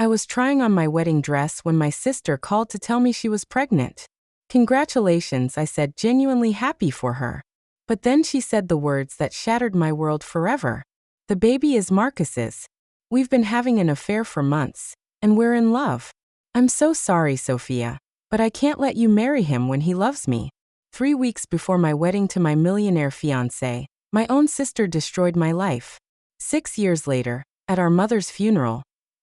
I was trying on my wedding dress when my sister called to tell me she was pregnant. Congratulations, I said, genuinely happy for her. But then she said the words that shattered my world forever. The baby is Marcus's. We've been having an affair for months, and we're in love. I'm so sorry, Sophia, but I can't let you marry him when he loves me. 3 weeks before my wedding to my millionaire fiancé, my own sister destroyed my life. 6 years later, at our mother's funeral,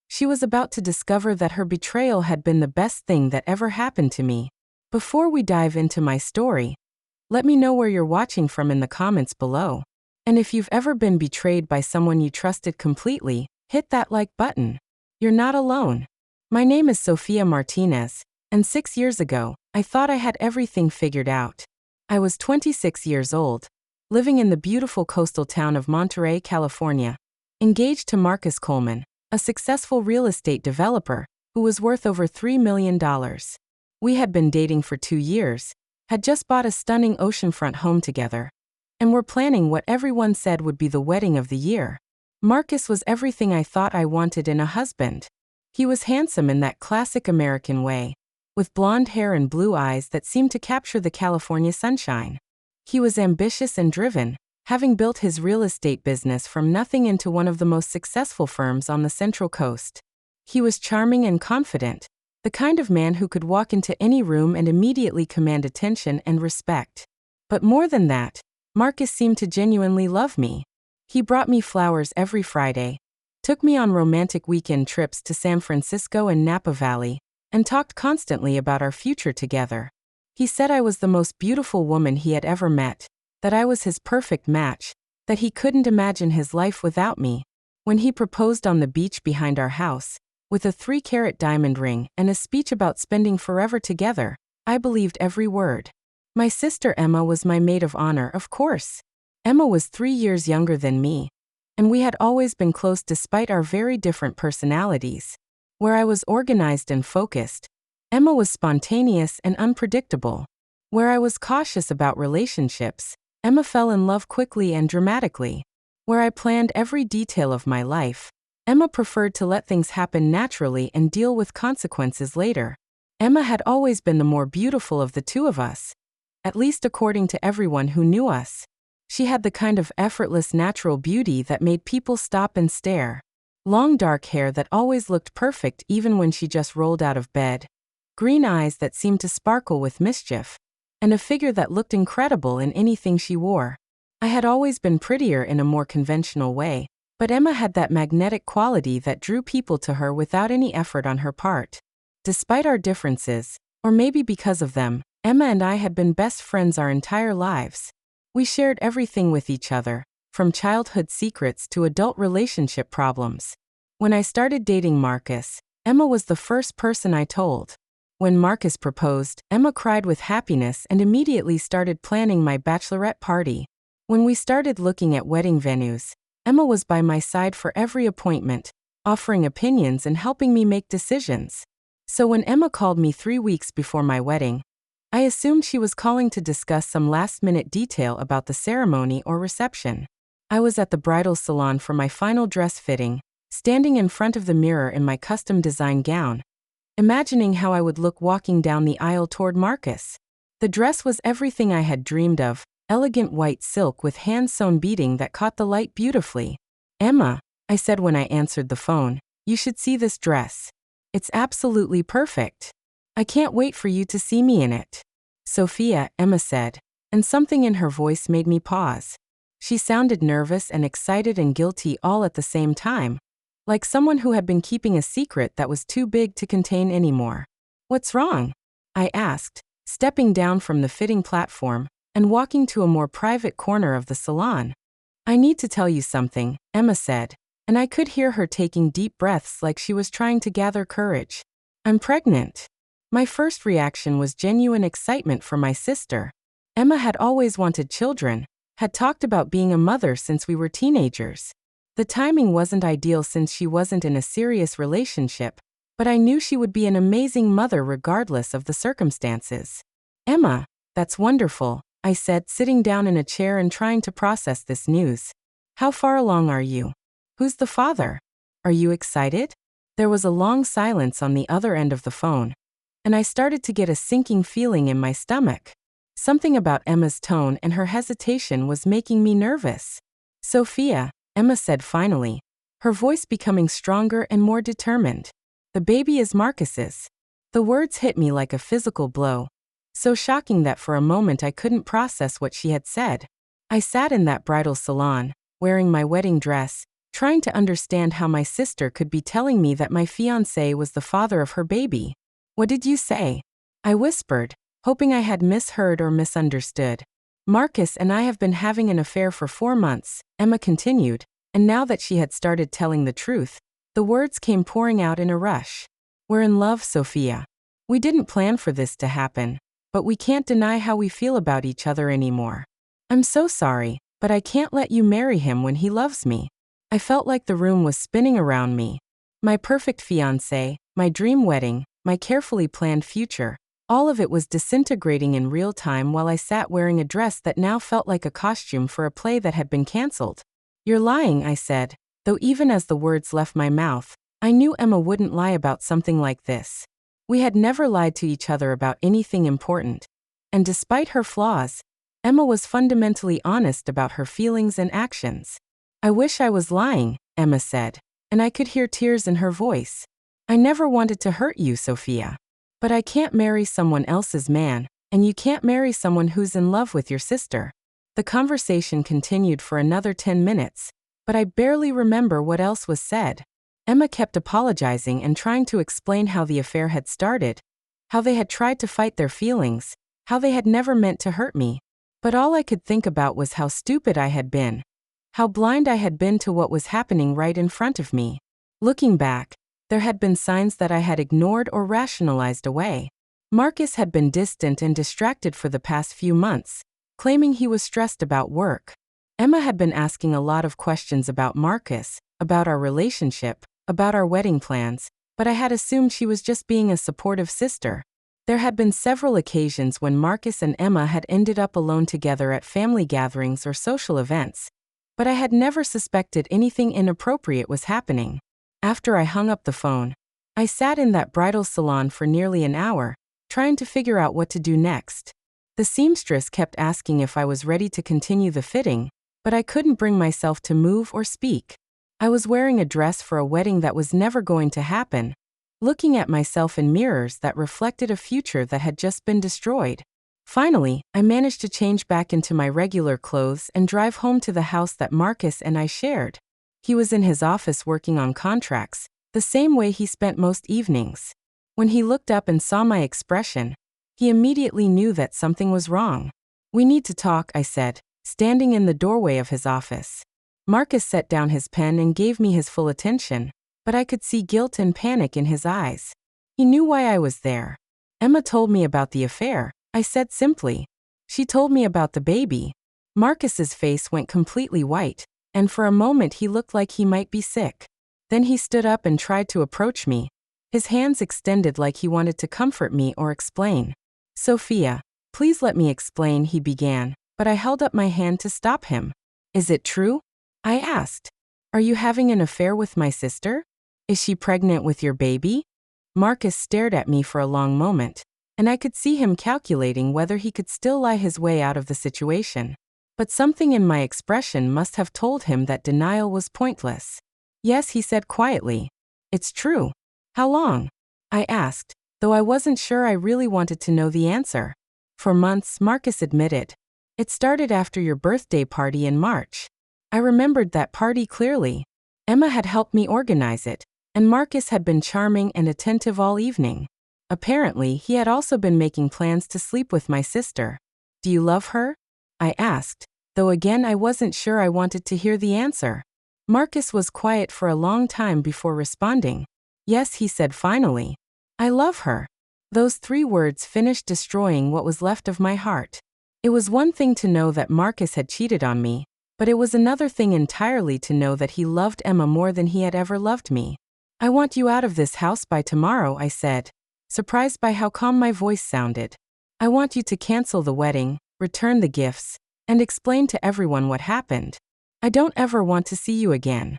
she was about to discover that her betrayal had been the best thing that ever happened to me. Before we dive into my story, let me know where you're watching from in the comments below. And if you've ever been betrayed by someone you trusted completely, hit that like button. You're not alone. My name is Sophia Martinez, and 6 years ago, I thought I had everything figured out. I was 26 years old, living in the beautiful coastal town of Monterey, California, engaged to Marcus Coleman, a successful real estate developer who was worth over $3 million. We had been dating for 2 years, had just bought a stunning oceanfront home together, and were planning what everyone said would be the wedding of the year. Marcus was everything I thought I wanted in a husband. He was handsome in that classic American way, with blonde hair and blue eyes that seemed to capture the California sunshine. He was ambitious and driven, having built his real estate business from nothing into one of the most successful firms on the Central Coast. He was charming and confident, the kind of man who could walk into any room and immediately command attention and respect. But more than that, Marcus seemed to genuinely love me. He brought me flowers every Friday, took me on romantic weekend trips to San Francisco and Napa Valley, and talked constantly about our future together. He said I was the most beautiful woman he had ever met, that I was his perfect match, that he couldn't imagine his life without me. When he proposed on the beach behind our house, with a 3-carat diamond ring and a speech about spending forever together, I believed every word. My sister Emma was my maid of honor, of course. Emma was 3 years younger than me, and we had always been close despite our very different personalities. Where I was organized and focused, Emma was spontaneous and unpredictable. Where I was cautious about relationships, Emma fell in love quickly and dramatically. Where I planned every detail of my life, Emma preferred to let things happen naturally and deal with consequences later. Emma had always been the more beautiful of the two of us, at least according to everyone who knew us. She had the kind of effortless natural beauty that made people stop and stare. Long dark hair that always looked perfect even when she just rolled out of bed. Green eyes that seemed to sparkle with mischief. And a figure that looked incredible in anything she wore. I had always been prettier in a more conventional way, but Emma had that magnetic quality that drew people to her without any effort on her part. Despite our differences, or maybe because of them, Emma and I had been best friends our entire lives. We shared everything with each other, from childhood secrets to adult relationship problems. When I started dating Marcus, Emma was the first person I told. When Marcus proposed, Emma cried with happiness and immediately started planning my bachelorette party. When we started looking at wedding venues, Emma was by my side for every appointment, offering opinions and helping me make decisions. So when Emma called me 3 weeks before my wedding, I assumed she was calling to discuss some last-minute detail about the ceremony or reception. I was at the bridal salon for my final dress fitting, standing in front of the mirror in my custom-designed gown, imagining how I would look walking down the aisle toward Marcus. The dress was everything I had dreamed of, elegant white silk with hand-sewn beading that caught the light beautifully. "Emma," I said when I answered the phone, "you should see this dress. It's absolutely perfect. I can't wait for you to see me in it." "Sophia," Emma said, and something in her voice made me pause. She sounded nervous and excited and guilty all at the same time, like someone who had been keeping a secret that was too big to contain anymore. "What's wrong?" I asked, stepping down from the fitting platform and walking to a more private corner of the salon. "I need to tell you something," Emma said, and I could hear her taking deep breaths like she was trying to gather courage. "I'm pregnant." My first reaction was genuine excitement for my sister. Emma had always wanted children, had talked about being a mother since we were teenagers. The timing wasn't ideal since she wasn't in a serious relationship, but I knew she would be an amazing mother regardless of the circumstances. "Emma, that's wonderful," I said, sitting down in a chair and trying to process this news. "How far along are you? Who's the father? Are you excited?" There was a long silence on the other end of the phone, and I started to get a sinking feeling in my stomach. Something about Emma's tone and her hesitation was making me nervous. "Sophia," Emma said finally, her voice becoming stronger and more determined. "The baby is Marcus's." The words hit me like a physical blow, so shocking that for a moment I couldn't process what she had said. I sat in that bridal salon, wearing my wedding dress, trying to understand how my sister could be telling me that my fiancé was the father of her baby. "What did you say?" I whispered, hoping I had misheard or misunderstood. "Marcus and I have been having an affair for 4 months, Emma continued, and now that she had started telling the truth, the words came pouring out in a rush. "We're in love, Sophia. We didn't plan for this to happen, but we can't deny how we feel about each other anymore. I'm so sorry, but I can't let you marry him when he loves me." I felt like the room was spinning around me. My perfect fiancé, my dream wedding, my carefully planned future, all of it was disintegrating in real time while I sat wearing a dress that now felt like a costume for a play that had been cancelled. "You're lying," I said, though even as the words left my mouth, I knew Emma wouldn't lie about something like this. We had never lied to each other about anything important. And despite her flaws, Emma was fundamentally honest about her feelings and actions. "I wish I was lying," Emma said, and I could hear tears in her voice. "I never wanted to hurt you, Sophia. But I can't marry someone else's man, and you can't marry someone who's in love with your sister." The conversation continued for another 10 minutes, but I barely remember what else was said. Emma kept apologizing and trying to explain how the affair had started, how they had tried to fight their feelings, how they had never meant to hurt me. But all I could think about was how stupid I had been, how blind I had been to what was happening right in front of me. Looking back, there had been signs that I had ignored or rationalized away. Marcus had been distant and distracted for the past few months, claiming he was stressed about work. Emma had been asking a lot of questions about Marcus, about our relationship, about our wedding plans, but I had assumed she was just being a supportive sister. There had been several occasions when Marcus and Emma had ended up alone together at family gatherings or social events, but I had never suspected anything inappropriate was happening. After I hung up the phone, I sat in that bridal salon for nearly an hour, trying to figure out what to do next. The seamstress kept asking if I was ready to continue the fitting, but I couldn't bring myself to move or speak. I was wearing a dress for a wedding that was never going to happen, looking at myself in mirrors that reflected a future that had just been destroyed. Finally, I managed to change back into my regular clothes and drive home to the house that Marcus and I shared. He was in his office working on contracts, the same way he spent most evenings. When he looked up and saw my expression, he immediately knew that something was wrong. "We need to talk," I said, standing in the doorway of his office. Marcus set down his pen and gave me his full attention, but I could see guilt and panic in his eyes. He knew why I was there. "Emma told me about the affair," I said simply. "She told me about the baby." Marcus's face went completely white, and for a moment he looked like he might be sick. Then he stood up and tried to approach me, his hands extended like he wanted to comfort me or explain. "Sophia, please let me explain," he began, but I held up my hand to stop him. "Is it true?" I asked. "Are you having an affair with my sister? Is she pregnant with your baby?" Marcus stared at me for a long moment, and I could see him calculating whether he could still lie his way out of the situation. But something in my expression must have told him that denial was pointless. "Yes," he said quietly. "It's true." "How long?" I asked, though I wasn't sure I really wanted to know the answer. "For months," Marcus admitted. "It started after your birthday party in March." I remembered that party clearly. Emma had helped me organize it, and Marcus had been charming and attentive all evening. Apparently, he had also been making plans to sleep with my sister. "Do you love her?" I asked, though again I wasn't sure I wanted to hear the answer. Marcus was quiet for a long time before responding. "Yes," he said finally. "I love her." Those 3 words finished destroying what was left of my heart. It was one thing to know that Marcus had cheated on me, but it was another thing entirely to know that he loved Emma more than he had ever loved me. "I want you out of this house by tomorrow," I said, surprised by how calm my voice sounded. "I want you to cancel the wedding, return the gifts, and explain to everyone what happened. I don't ever want to see you again."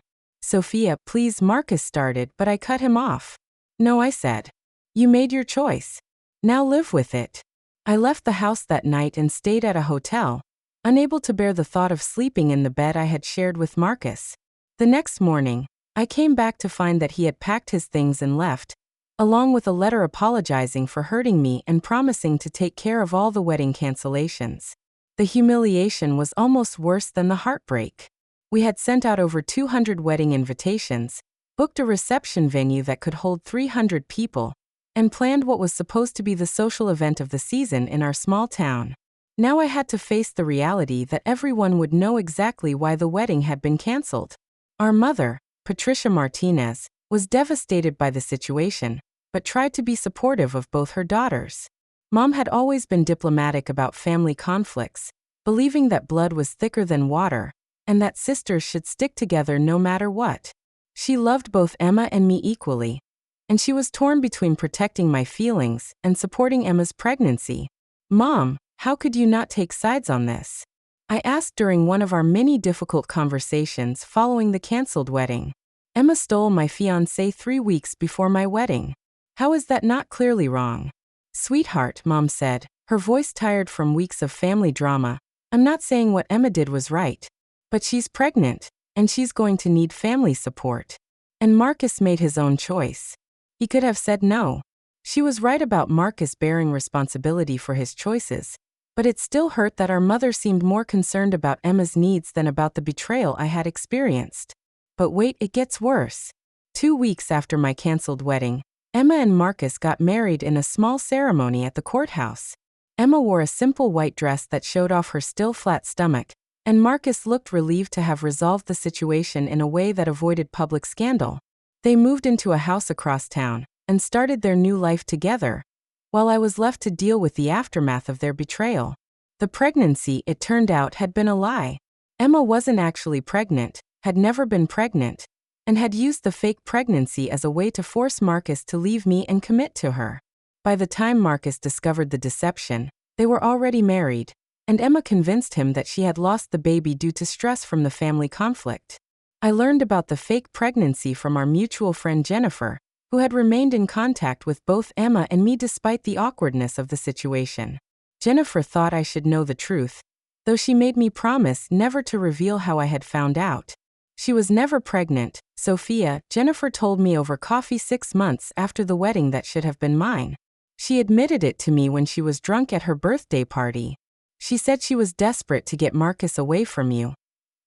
Sophia, please, Marcus started, but I cut him off. No, I said. You made your choice. Now live with it. I left the house that night and stayed at a hotel, unable to bear the thought of sleeping in the bed I had shared with Marcus. The next morning, I came back to find that he had packed his things and left, along with a letter apologizing for hurting me and promising to take care of all the wedding cancellations. The humiliation was almost worse than the heartbreak. We had sent out over 200 wedding invitations, booked a reception venue that could hold 300 people, and planned what was supposed to be the social event of the season in our small town. Now I had to face the reality that everyone would know exactly why the wedding had been canceled. Our mother, Patricia Martinez, was devastated by the situation, but tried to be supportive of both her daughters. Mom had always been diplomatic about family conflicts, believing that blood was thicker than water, and that sisters should stick together no matter what. She loved both Emma and me equally, and she was torn between protecting my feelings and supporting Emma's pregnancy. Mom, how could you not take sides on this? I asked during one of our many difficult conversations following the canceled wedding. Emma stole my fiancé 3 weeks before my wedding. How is that not clearly wrong? Sweetheart, Mom said, her voice tired from weeks of family drama. I'm not saying what Emma did was right, but she's pregnant, and she's going to need family support. And Marcus made his own choice. He could have said no. She was right about Marcus bearing responsibility for his choices, but it still hurt that our mother seemed more concerned about Emma's needs than about the betrayal I had experienced. But wait, it gets worse. 2 weeks after my canceled wedding, Emma and Marcus got married in a small ceremony at the courthouse. Emma wore a simple white dress that showed off her still flat stomach, and Marcus looked relieved to have resolved the situation in a way that avoided public scandal. They moved into a house across town and started their new life together, while I was left to deal with the aftermath of their betrayal. The pregnancy, it turned out, had been a lie. Emma wasn't actually pregnant, had never been pregnant, and had used the fake pregnancy as a way to force Marcus to leave me and commit to her. By the time Marcus discovered the deception, they were already married, and Emma convinced him that she had lost the baby due to stress from the family conflict. I learned about the fake pregnancy from our mutual friend Jennifer, who had remained in contact with both Emma and me despite the awkwardness of the situation. Jennifer thought I should know the truth, though she made me promise never to reveal how I had found out. She was never pregnant, Sophia, Jennifer told me over coffee 6 months after the wedding that should have been mine. She admitted it to me when she was drunk at her birthday party. She said she was desperate to get Marcus away from you,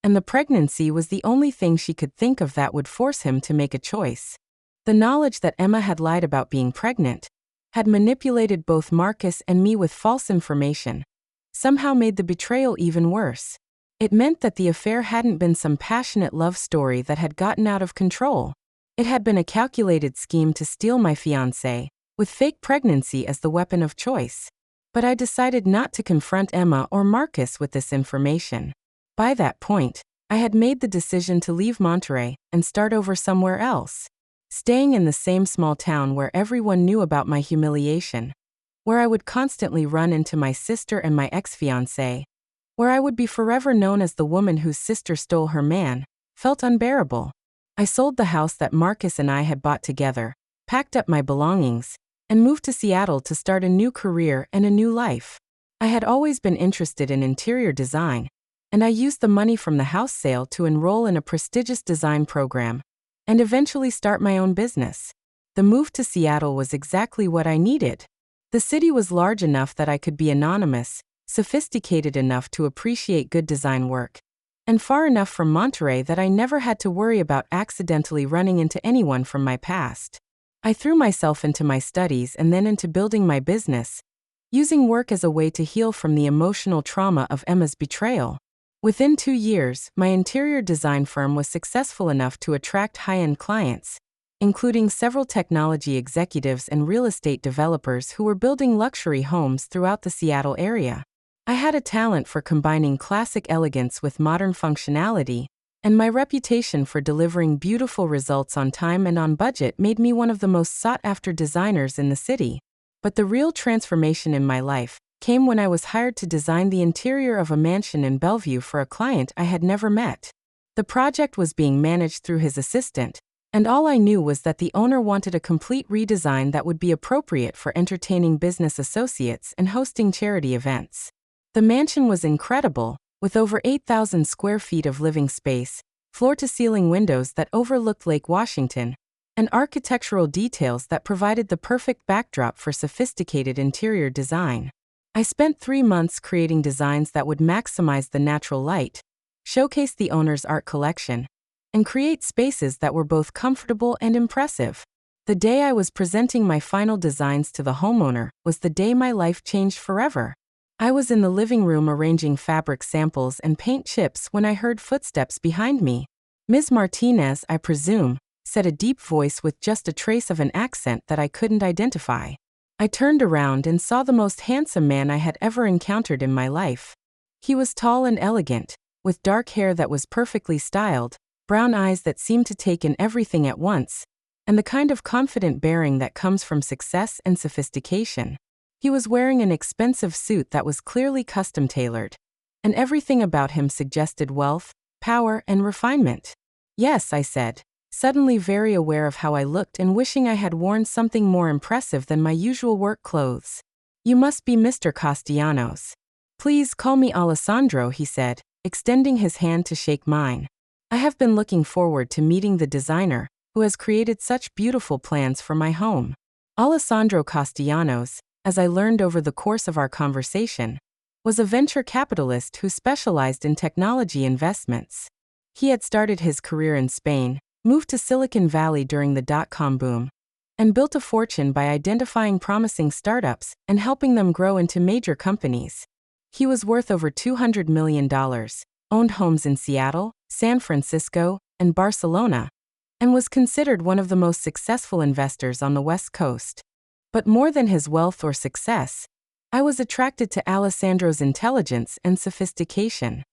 and the pregnancy was the only thing she could think of that would force him to make a choice. The knowledge that Emma had lied about being pregnant, had manipulated both Marcus and me with false information, somehow made the betrayal even worse. It meant that the affair hadn't been some passionate love story that had gotten out of control. It had been a calculated scheme to steal my fiancé, with fake pregnancy as the weapon of choice. But I decided not to confront Emma or Marcus with this information. By that point, I had made the decision to leave Monterey and start over somewhere else. Staying in the same small town where everyone knew about my humiliation, where I would constantly run into my sister and my ex-fiancé, where I would be forever known as the woman whose sister stole her man, felt unbearable. I sold the house that Marcus and I had bought together, packed up my belongings, and moved to Seattle to start a new career and a new life. I had always been interested in interior design, and I used the money from the house sale to enroll in a prestigious design program and eventually start my own business. The move to Seattle was exactly what I needed. The city was large enough that I could be anonymous, sophisticated enough to appreciate good design work, and far enough from Monterey that I never had to worry about accidentally running into anyone from my past. I threw myself into my studies and then into building my business, using work as a way to heal from the emotional trauma of Emma's betrayal. Within 2 years, my interior design firm was successful enough to attract high-end clients, including several technology executives and real estate developers who were building luxury homes throughout the Seattle area. I had a talent for combining classic elegance with modern functionality, and my reputation for delivering beautiful results on time and on budget made me one of the most sought-after designers in the city. But the real transformation in my life came when I was hired to design the interior of a mansion in Bellevue for a client I had never met. The project was being managed through his assistant, and all I knew was that the owner wanted a complete redesign that would be appropriate for entertaining business associates and hosting charity events. The mansion was incredible, with over 8,000 square feet of living space, floor-to-ceiling windows that overlooked Lake Washington, and architectural details that provided the perfect backdrop for sophisticated interior design. I spent 3 months creating designs that would maximize the natural light, showcase the owner's art collection, and create spaces that were both comfortable and impressive. The day I was presenting my final designs to the homeowner was the day my life changed forever. I was in the living room arranging fabric samples and paint chips when I heard footsteps behind me. "Ms. Martinez, I presume," said a deep voice with just a trace of an accent that I couldn't identify. I turned around and saw the most handsome man I had ever encountered in my life. He was tall and elegant, with dark hair that was perfectly styled, brown eyes that seemed to take in everything at once, and the kind of confident bearing that comes from success and sophistication. He was wearing an expensive suit that was clearly custom-tailored, and everything about him suggested wealth, power, and refinement. "Yes," I said, suddenly very aware of how I looked and wishing I had worn something more impressive than my usual work clothes. "You must be Mr. Castellanos." "Please call me Alessandro," he said, extending his hand to shake mine. "I have been looking forward to meeting the designer who has created such beautiful plans for my home." Alessandro Castellanos, as I learned over the course of our conversation, was a venture capitalist who specialized in technology investments. He had started his career in Spain, moved to Silicon Valley during the dot-com boom, and built a fortune by identifying promising startups and helping them grow into major companies. He was worth over $200 million, owned homes in Seattle, San Francisco, and Barcelona, and was considered one of the most successful investors on the West Coast. But more than his wealth or success, I was attracted to Alessandro's intelligence and sophistication.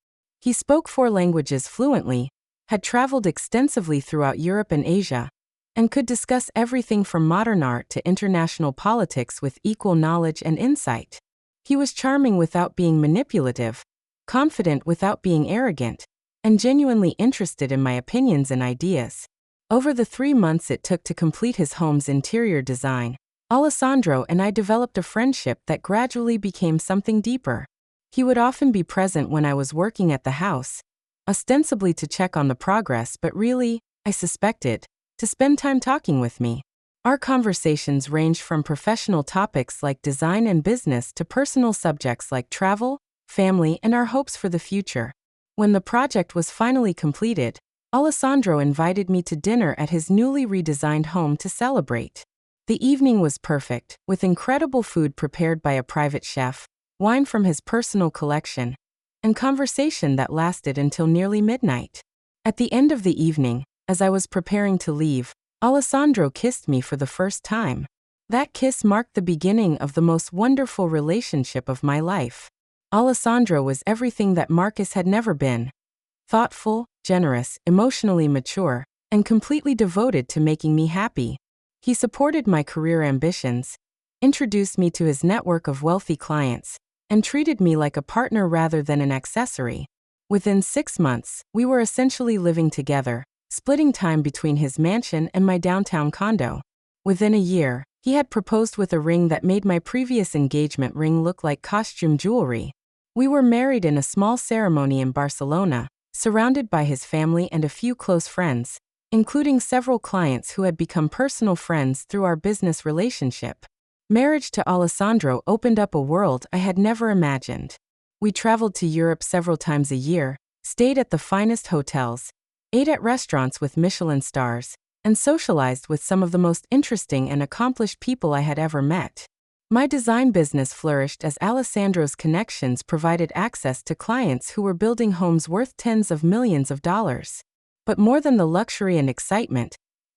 He spoke 4 languages fluently, had traveled extensively throughout Europe and Asia, and could discuss everything from modern art to international politics with equal knowledge and insight. He was charming without being manipulative, confident without being arrogant, and genuinely interested in my opinions and ideas. Over the 3 months it took to complete his home's interior design, Alessandro and I developed a friendship that gradually became something deeper. He would often be present when I was working at the house, ostensibly to check on the progress, but really, I suspected, to spend time talking with me. Our conversations ranged from professional topics like design and business to personal subjects like travel, family, and our hopes for the future. When the project was finally completed, Alessandro invited me to dinner at his newly redesigned home to celebrate. The evening was perfect, with incredible food prepared by a private chef, wine from his personal collection, and conversation that lasted until nearly midnight. At the end of the evening, as I was preparing to leave, Alessandro kissed me for the first time. That kiss marked the beginning of the most wonderful relationship of my life. Alessandro was everything that Marcus had never been: thoughtful, generous, emotionally mature, and completely devoted to making me happy. He supported my career ambitions, introduced me to his network of wealthy clients, and treated me like a partner rather than an accessory. Within 6 months, we were essentially living together, splitting time between his mansion and my downtown condo. Within a year, he had proposed with a ring that made my previous engagement ring look like costume jewelry. We were married in a small ceremony in Barcelona, surrounded by his family and a few close friends, including several clients who had become personal friends through our business relationship. Marriage to Alessandro opened up a world I had never imagined. We traveled to Europe several times a year, stayed at the finest hotels, ate at restaurants with Michelin stars, and socialized with some of the most interesting and accomplished people I had ever met. My design business flourished as Alessandro's connections provided access to clients who were building homes worth tens of millions of dollars. But more than the luxury and excitement,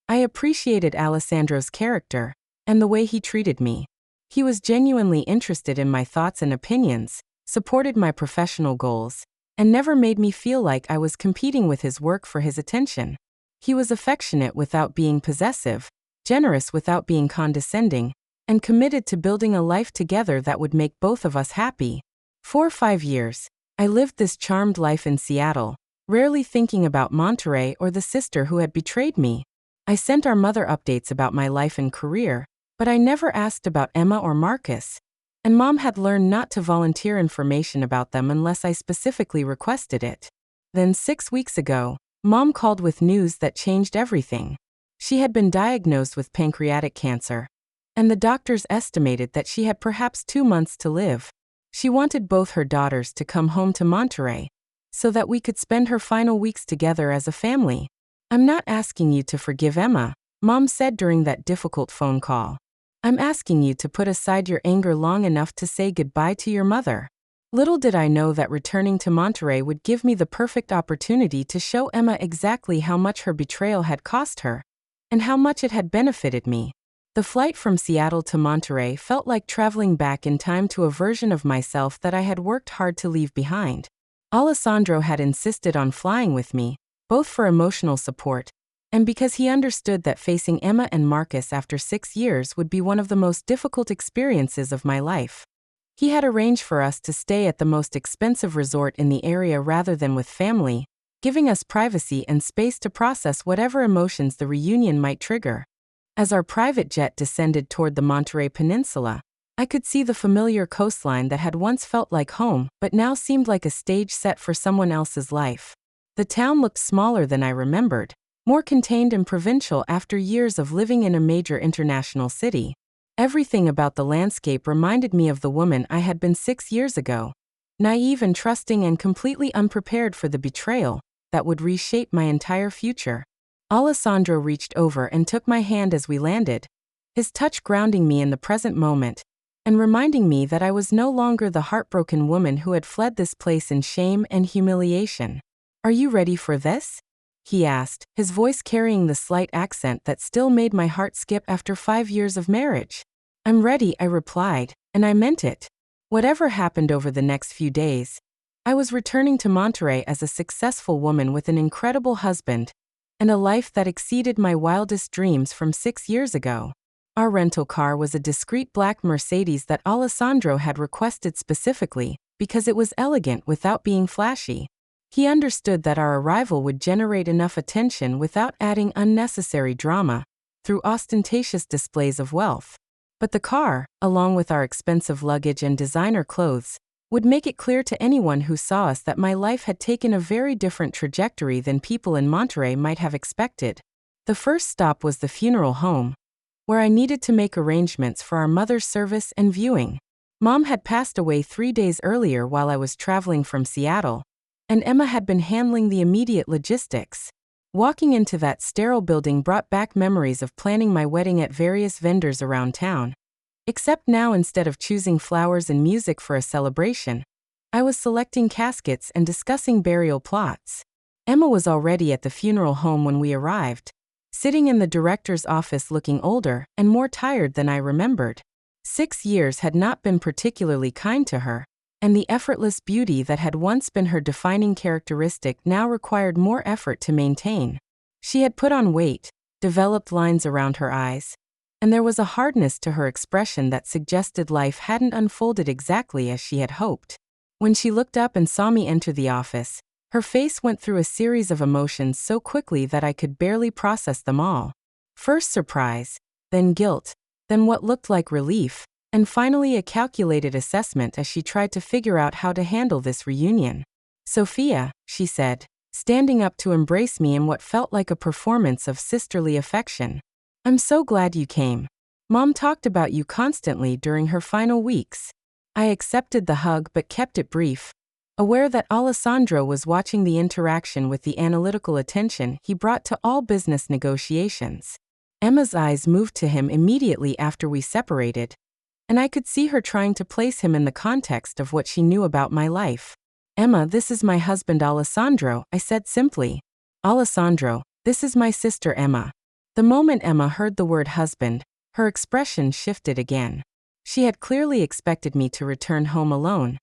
I appreciated Alessandro's character and the way he treated me. He was genuinely interested in my thoughts and opinions, supported my professional goals, and never made me feel like I was competing with his work for his attention. He was affectionate without being possessive, generous without being condescending, and committed to building a life together that would make both of us happy. For 5 years, I lived this charmed life in Seattle, rarely thinking about Monterey or the sister who had betrayed me. I sent our mother updates about my life and career, but I never asked about Emma or Marcus. And Mom had learned not to volunteer information about them unless I specifically requested it. Then 6 weeks ago, Mom called with news that changed everything. She had been diagnosed with pancreatic cancer, and the doctors estimated that she had perhaps 2 months to live. She wanted both her daughters to come home to Monterey, so that we could spend her final weeks together as a family. "I'm not asking you to forgive Emma," Mom said during that difficult phone call. "I'm asking you to put aside your anger long enough to say goodbye to your mother." Little did I know that returning to Monterey would give me the perfect opportunity to show Emma exactly how much her betrayal had cost her, and how much it had benefited me. The flight from Seattle to Monterey felt like traveling back in time to a version of myself that I had worked hard to leave behind. Alessandro had insisted on flying with me, both for emotional support, and because he understood that facing Emma and Marcus after 6 years would be one of the most difficult experiences of my life. He had arranged for us to stay at the most expensive resort in the area rather than with family, giving us privacy and space to process whatever emotions the reunion might trigger. As our private jet descended toward the Monterey Peninsula, I could see the familiar coastline that had once felt like home but now seemed like a stage set for someone else's life. The town looked smaller than I remembered, more contained and provincial after years of living in a major international city. Everything about the landscape reminded me of the woman I had been 6 years ago, naive and trusting and completely unprepared for the betrayal that would reshape my entire future. Alessandro reached over and took my hand as we landed, his touch grounding me in the present moment, and reminding me that I was no longer the heartbroken woman who had fled this place in shame and humiliation. "Are you ready for this?" he asked, his voice carrying the slight accent that still made my heart skip after 5 years of marriage. "I'm ready," I replied, and I meant it. Whatever happened over the next few days, I was returning to Monterey as a successful woman with an incredible husband and a life that exceeded my wildest dreams from 6 years ago. Our rental car was a discreet black Mercedes that Alessandro had requested specifically because it was elegant without being flashy. He understood that our arrival would generate enough attention without adding unnecessary drama through ostentatious displays of wealth. But the car, along with our expensive luggage and designer clothes, would make it clear to anyone who saw us that my life had taken a very different trajectory than people in Monterey might have expected. The first stop was the funeral home, where I needed to make arrangements for our mother's service and viewing. Mom had passed away 3 days earlier while I was traveling from Seattle, and Emma had been handling the immediate logistics. Walking into that sterile building brought back memories of planning my wedding at various vendors around town. Except now, instead of choosing flowers and music for a celebration, I was selecting caskets and discussing burial plots. Emma was already at the funeral home when we arrived, sitting in the director's office looking older and more tired than I remembered. 6 years had not been particularly kind to her, and the effortless beauty that had once been her defining characteristic now required more effort to maintain. She had put on weight, developed lines around her eyes, and there was a hardness to her expression that suggested life hadn't unfolded exactly as she had hoped. When she looked up and saw me enter the office, her face went through a series of emotions so quickly that I could barely process them all. First surprise, then guilt, then what looked like relief, and finally a calculated assessment as she tried to figure out how to handle this reunion. "Sophia," she said, standing up to embrace me in what felt like a performance of sisterly affection. "I'm so glad you came. Mom talked about you constantly during her final weeks." I accepted the hug but kept it brief, aware that Alessandro was watching the interaction with the analytical attention he brought to all business negotiations. Emma's eyes moved to him immediately after we separated, and I could see her trying to place him in the context of what she knew about my life. "Emma, this is my husband Alessandro," I said simply. "Alessandro, this is my sister Emma." The moment Emma heard the word husband, her expression shifted again. She had clearly expected me to return home alone,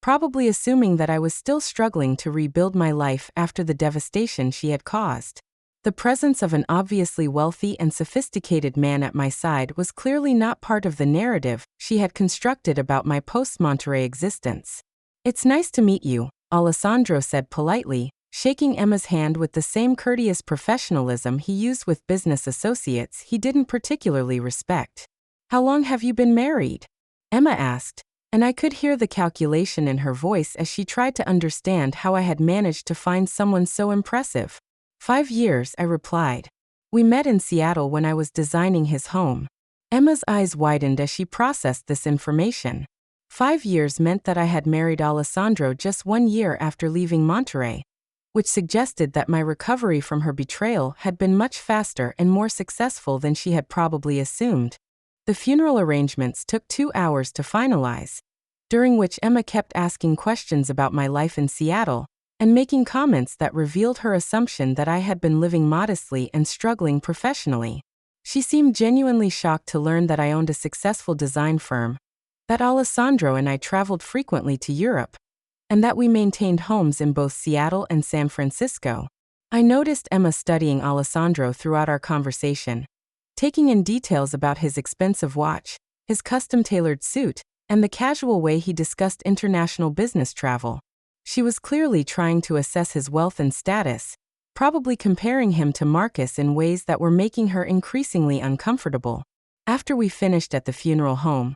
probably assuming that I was still struggling to rebuild my life after the devastation she had caused. The presence of an obviously wealthy and sophisticated man at my side was clearly not part of the narrative she had constructed about my post-Monterey existence. "It's nice to meet you," Alessandro said politely, shaking Emma's hand with the same courteous professionalism he used with business associates he didn't particularly respect. "How long have you been married?" Emma asked, and I could hear the calculation in her voice as she tried to understand how I had managed to find someone so impressive. 5 years, I replied. We met in Seattle when I was designing his home. Emma's eyes widened as she processed this information. 5 years meant that I had married Alessandro just 1 year after leaving Monterey, which suggested that my recovery from her betrayal had been much faster and more successful than she had probably assumed. The funeral arrangements took 2 hours to finalize, during which Emma kept asking questions about my life in Seattle and making comments that revealed her assumption that I had been living modestly and struggling professionally. She seemed genuinely shocked to learn that I owned a successful design firm, that Alessandro and I traveled frequently to Europe, and that we maintained homes in both Seattle and San Francisco. I noticed Emma studying Alessandro throughout our conversation, taking in details about his expensive watch, his custom-tailored suit, and the casual way he discussed international business travel. She was clearly trying to assess his wealth and status, probably comparing him to Marcus in ways that were making her increasingly uncomfortable. After we finished at the funeral home,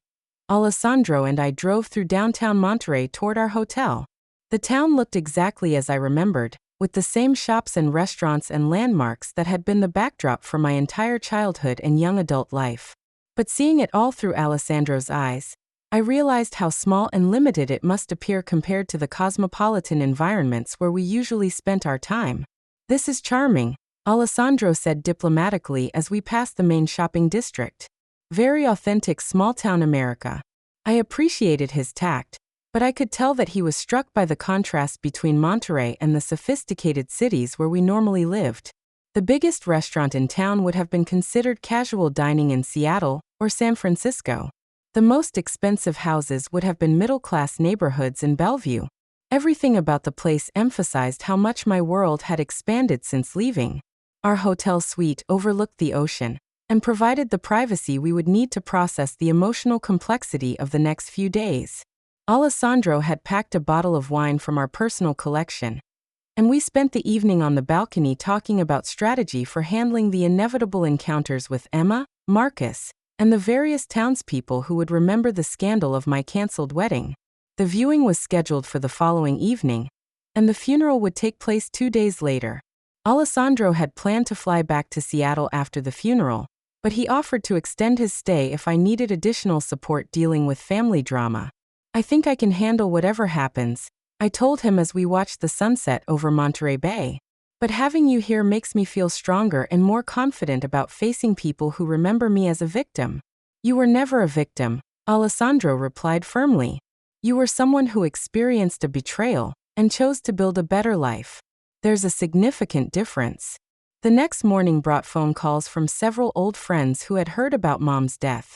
Alessandro and I drove through downtown Monterey toward our hotel. The town looked exactly as I remembered, with the same shops and restaurants and landmarks that had been the backdrop for my entire childhood and young adult life. But seeing it all through Alessandro's eyes, I realized how small and limited it must appear compared to the cosmopolitan environments where we usually spent our time. "This is charming," Alessandro said diplomatically as we passed the main shopping district. Very authentic small-town America. I appreciated his tact, but I could tell that he was struck by the contrast between Monterey and the sophisticated cities where we normally lived. The biggest restaurant in town would have been considered casual dining in Seattle or San Francisco. The most expensive houses would have been middle-class neighborhoods in Bellevue. Everything about the place emphasized how much my world had expanded since leaving. Our hotel suite overlooked the ocean and provided the privacy we would need to process the emotional complexity of the next few days. Alessandro had packed a bottle of wine from our personal collection, and we spent the evening on the balcony talking about strategy for handling the inevitable encounters with Emma, Marcus, and the various townspeople who would remember the scandal of my canceled wedding. The viewing was scheduled for the following evening, and the funeral would take place 2 days later. Alessandro had planned to fly back to Seattle after the funeral, but he offered to extend his stay if I needed additional support dealing with family drama. "I think I can handle whatever happens," I told him as we watched the sunset over Monterey Bay. "But having you here makes me feel stronger and more confident about facing people who remember me as a victim." "You were never a victim," Alessandro replied firmly. "You were someone who experienced a betrayal and chose to build a better life. There's a significant difference." The next morning brought phone calls from several old friends who had heard about Mom's death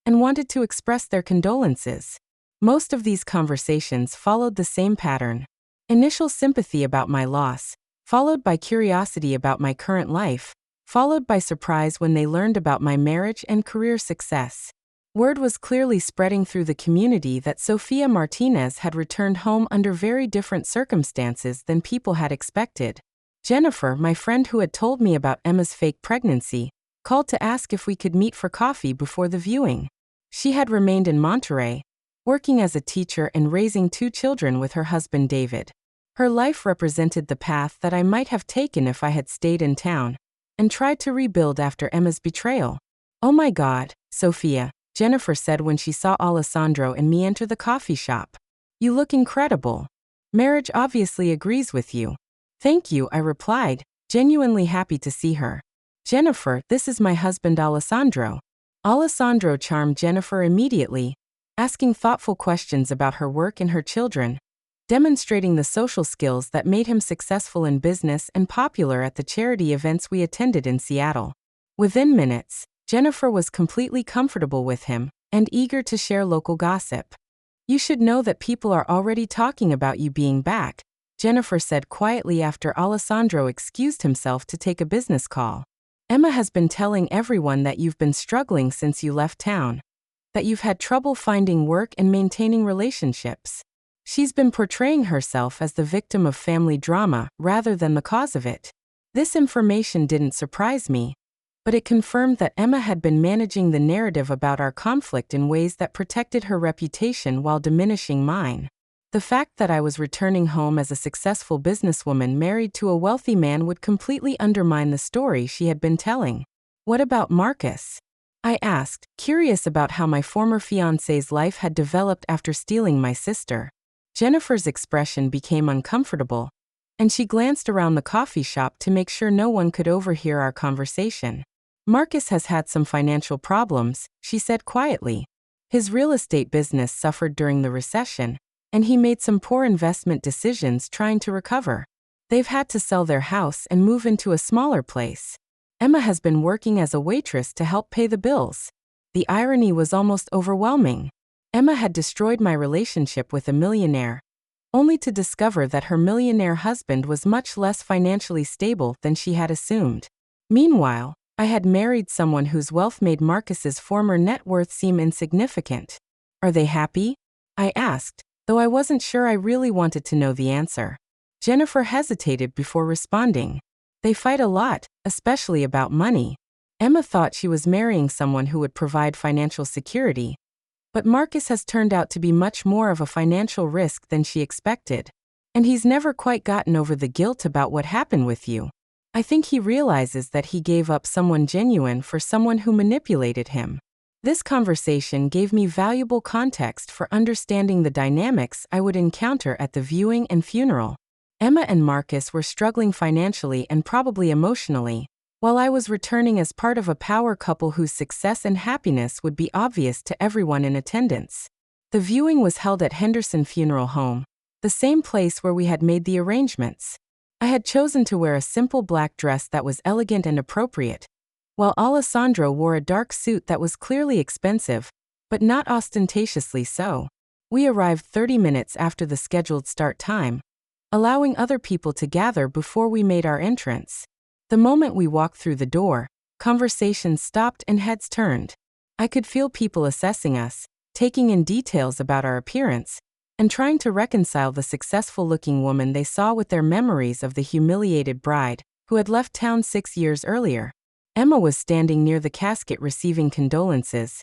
and wanted to express their condolences. Most of these conversations followed the same pattern. Initial sympathy about my loss, followed by curiosity about my current life, followed by surprise when they learned about my marriage and career success. Word was clearly spreading through the community that Sophia Martinez had returned home under very different circumstances than people had expected. Jennifer, my friend who had told me about Emma's fake pregnancy, called to ask if we could meet for coffee before the viewing. She had remained in Monterey, working as a teacher and raising 2 children with her husband David. Her life represented the path that I might have taken if I had stayed in town and tried to rebuild after Emma's betrayal. "Oh my God, Sophia," Jennifer said when she saw Alessandro and me enter the coffee shop. "You look incredible. Marriage obviously agrees with you." "Thank you," I replied, genuinely happy to see her. "Jennifer, this is my husband Alessandro." Alessandro charmed Jennifer immediately, asking thoughtful questions about her work and her children, demonstrating the social skills that made him successful in business and popular at the charity events we attended in Seattle. Within minutes, Jennifer was completely comfortable with him and eager to share local gossip. "You should know that people are already talking about you being back," Jennifer said quietly after Alessandro excused himself to take a business call. "Emma has been telling everyone that you've been struggling since you left town, that you've had trouble finding work and maintaining relationships." She's been portraying herself as the victim of family drama rather than the cause of it. This information didn't surprise me, but it confirmed that Emma had been managing the narrative about our conflict in ways that protected her reputation while diminishing mine. The fact that I was returning home as a successful businesswoman married to a wealthy man would completely undermine the story she had been telling. What about Marcus? I asked, curious about how my former fiancé's life had developed after stealing my sister. Jennifer's expression became uncomfortable, and she glanced around the coffee shop to make sure no one could overhear our conversation. Marcus has had some financial problems, she said quietly. His real estate business suffered during the recession, and he made some poor investment decisions trying to recover. They've had to sell their house and move into a smaller place. Emma has been working as a waitress to help pay the bills. The irony was almost overwhelming. Emma had destroyed my relationship with a millionaire, only to discover that her millionaire husband was much less financially stable than she had assumed. Meanwhile, I had married someone whose wealth made Marcus's former net worth seem insignificant. Are they happy? I asked, though I wasn't sure I really wanted to know the answer. Jennifer hesitated before responding. They fight a lot, especially about money. Emma thought she was marrying someone who would provide financial security, but Marcus has turned out to be much more of a financial risk than she expected. And he's never quite gotten over the guilt about what happened with you. I think he realizes that he gave up someone genuine for someone who manipulated him. This conversation gave me valuable context for understanding the dynamics I would encounter at the viewing and funeral. Emma and Marcus were struggling financially and probably emotionally, while I was returning as part of a power couple whose success and happiness would be obvious to everyone in attendance. The viewing was held at Henderson Funeral Home, the same place where we had made the arrangements. I had chosen to wear a simple black dress that was elegant and appropriate, while Alessandro wore a dark suit that was clearly expensive, but not ostentatiously so. We arrived 30 minutes after the scheduled start time, allowing other people to gather before we made our entrance. The moment we walked through the door, conversations stopped and heads turned. I could feel people assessing us, taking in details about our appearance, and trying to reconcile the successful-looking woman they saw with their memories of the humiliated bride who had left town 6 years earlier. Emma was standing near the casket receiving condolences,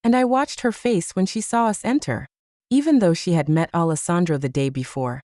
and I watched her face when she saw us enter. Even though she had met Alessandro the day before,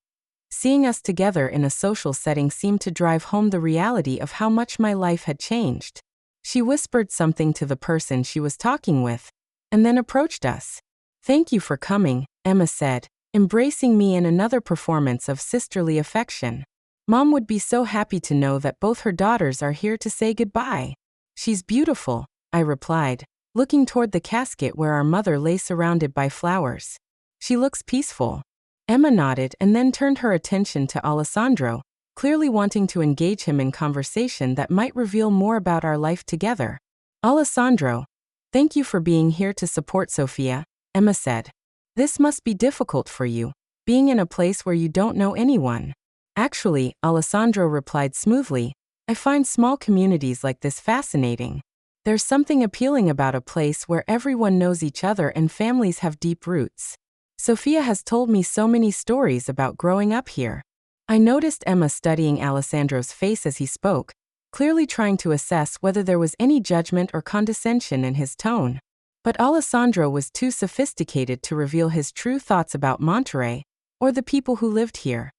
seeing us together in a social setting seemed to drive home the reality of how much my life had changed. She whispered something to the person she was talking with, and then approached us. "Thank you for coming," Emma said, embracing me in another performance of sisterly affection. "Mom would be so happy to know that both her daughters are here to say goodbye." "She's beautiful," I replied, looking toward the casket where our mother lay surrounded by flowers. "She looks peaceful." Emma nodded and then turned her attention to Alessandro, clearly wanting to engage him in conversation that might reveal more about our life together. "Alessandro, thank you for being here to support Sophia," Emma said. "This must be difficult for you, being in a place where you don't know anyone." "Actually," Alessandro replied smoothly, "I find small communities like this fascinating. There's something appealing about a place where everyone knows each other and families have deep roots. Sophia has told me so many stories about growing up here." I noticed Emma studying Alessandro's face as he spoke, clearly trying to assess whether there was any judgment or condescension in his tone. But Alessandro was too sophisticated to reveal his true thoughts about Monterey, or the people who lived here.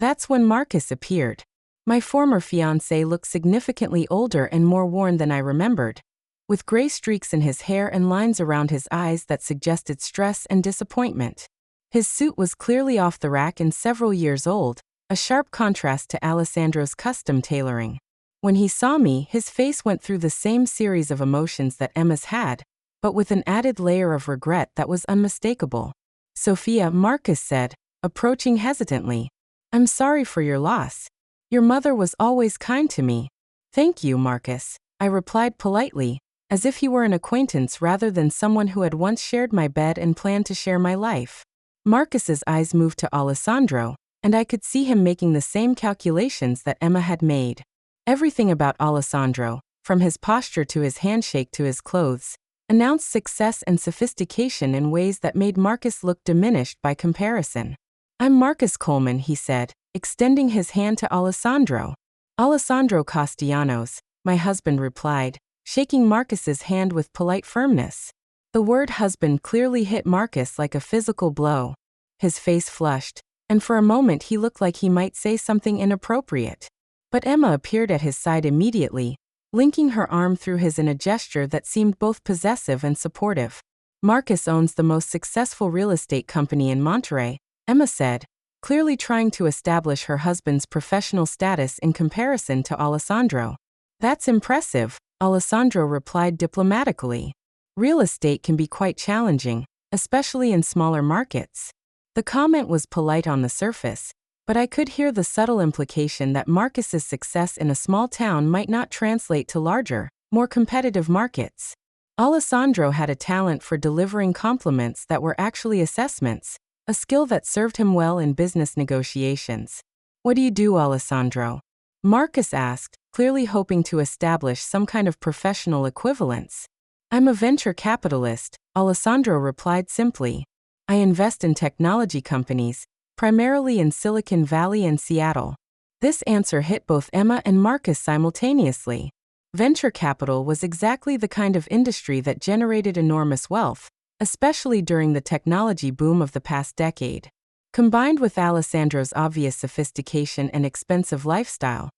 That's when Marcus appeared. My former fiancé looked significantly older and more worn than I remembered, with gray streaks in his hair and lines around his eyes that suggested stress and disappointment. His suit was clearly off the rack and several years old, a sharp contrast to Alessandro's custom tailoring. When he saw me, his face went through the same series of emotions that Emma's had, but with an added layer of regret that was unmistakable. "Sophia," Marcus said, approaching hesitantly, "I'm sorry for your loss. Your mother was always kind to me." "Thank you, Marcus," I replied politely, as if he were an acquaintance rather than someone who had once shared my bed and planned to share my life. Marcus's eyes moved to Alessandro, and I could see him making the same calculations that Emma had made. Everything about Alessandro, from his posture to his handshake to his clothes, announced success and sophistication in ways that made Marcus look diminished by comparison. I'm Marcus Coleman, he said, extending his hand to Alessandro. Alessandro Castellanos, my husband replied, shaking Marcus's hand with polite firmness. The word husband clearly hit Marcus like a physical blow. His face flushed, and for a moment he looked like he might say something inappropriate. But Emma appeared at his side immediately, linking her arm through his in a gesture that seemed both possessive and supportive. Marcus owns the most successful real estate company in Monterey, Emma said, clearly trying to establish her husband's professional status in comparison to Alessandro. That's impressive, Alessandro replied diplomatically. Real estate can be quite challenging, especially in smaller markets. The comment was polite on the surface, but I could hear the subtle implication that Marcus's success in a small town might not translate to larger, more competitive markets. Alessandro had a talent for delivering compliments that were actually assessments, a skill that served him well in business negotiations. What do you do, Alessandro? Marcus asked, clearly hoping to establish some kind of professional equivalence. I'm a venture capitalist, Alessandro replied simply. I invest in technology companies, primarily in Silicon Valley and Seattle. This answer hit both Emma and Marcus simultaneously. Venture capital was exactly the kind of industry that generated enormous wealth, especially during the technology boom of the past decade. Combined with Alessandro's obvious sophistication and expensive lifestyle,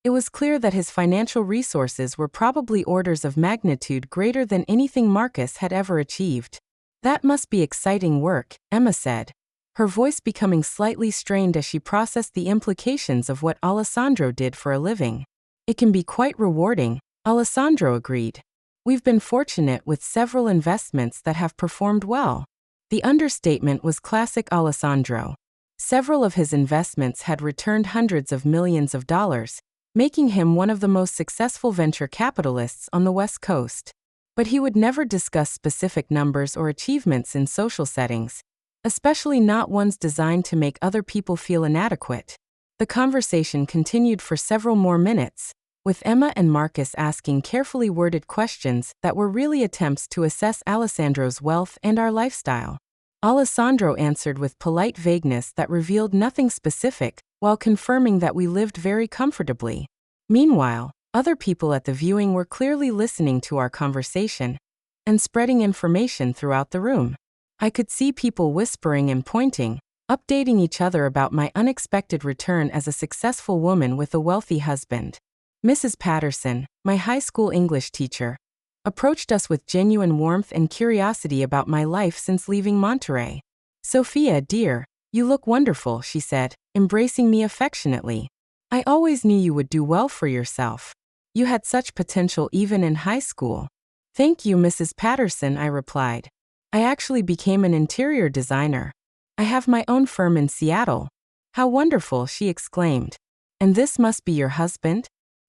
it was clear that his financial resources were probably orders of magnitude greater than anything Marcus had ever achieved. That must be exciting work, Emma said, her voice becoming slightly strained as she processed the implications of what Alessandro did for a living. It can be quite rewarding, Alessandro agreed. We've been fortunate with several investments that have performed well. The understatement was classic Alessandro. Several of his investments had returned hundreds of millions of dollars, making him one of the most successful venture capitalists on the West Coast. But he would never discuss specific numbers or achievements in social settings, especially not ones designed to make other people feel inadequate. The conversation continued for several more minutes, with Emma and Marcus asking carefully worded questions that were really attempts to assess Alessandro's wealth and our lifestyle. Alessandro answered with polite vagueness that revealed nothing specific, while confirming that we lived very comfortably. Meanwhile, other people at the viewing were clearly listening to our conversation and spreading information throughout the room. I could see people whispering and pointing, updating each other about my unexpected return as a successful woman with a wealthy husband. Mrs. Patterson, my high school English teacher, approached us with genuine warmth and curiosity about my life since leaving Monterey. Sophia, dear, you look wonderful, she said, embracing me affectionately. I always knew you would do well for yourself. You had such potential even in high school. Thank you, Mrs. Patterson, I replied. I actually became an interior designer. I have my own firm in Seattle. How wonderful, she exclaimed. And this must be your husband?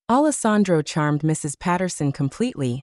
Alessandro charmed Mrs. Patterson completely,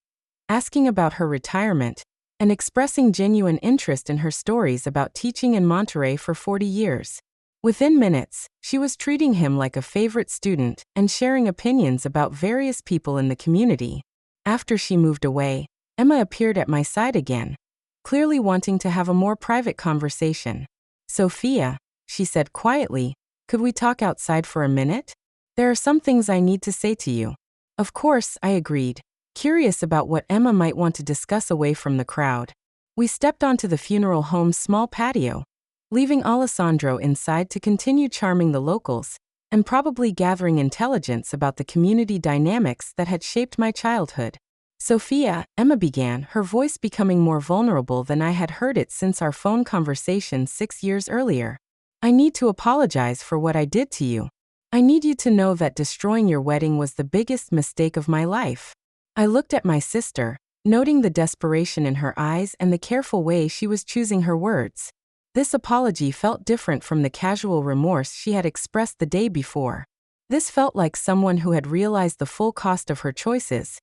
asking about her retirement and expressing genuine interest in her stories about teaching in Monterey for 40 years. Within minutes, she was treating him like a favorite student and sharing opinions about various people in the community. After she moved away, Emma appeared at my side again, clearly wanting to have a more private conversation. Sophia, she said quietly, could we talk outside for a minute? There are some things I need to say to you. Of course, I agreed, curious about what Emma might want to discuss away from the crowd. We stepped onto the funeral home's small patio, leaving Alessandro inside to continue charming the locals and probably gathering intelligence about the community dynamics that had shaped my childhood. Sophia, Emma began, her voice becoming more vulnerable than I had heard it since our phone conversation 6 years earlier. I need to apologize for what I did to you. I need you to know that destroying your wedding was the biggest mistake of my life. I looked at my sister, noting the desperation in her eyes and the careful way she was choosing her words. This apology felt different from the casual remorse she had expressed the day before. This felt like someone who had realized the full cost of her choices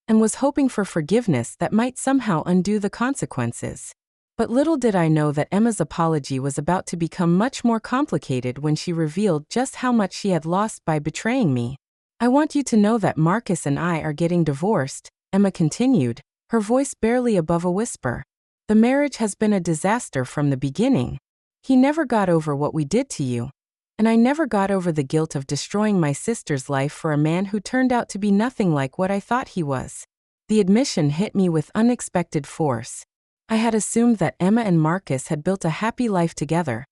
and was hoping for forgiveness that might somehow undo the consequences. But little did I know that Emma's apology was about to become much more complicated when she revealed just how much she had lost by betraying me. I want you to know that Marcus and I are getting divorced, Emma continued, her voice barely above a whisper. The marriage has been a disaster from the beginning. He never got over what we did to you. And I never got over the guilt of destroying my sister's life for a man who turned out to be nothing like what I thought he was. The admission hit me with unexpected force. I had assumed that Emma and Marcus had built a happy life together,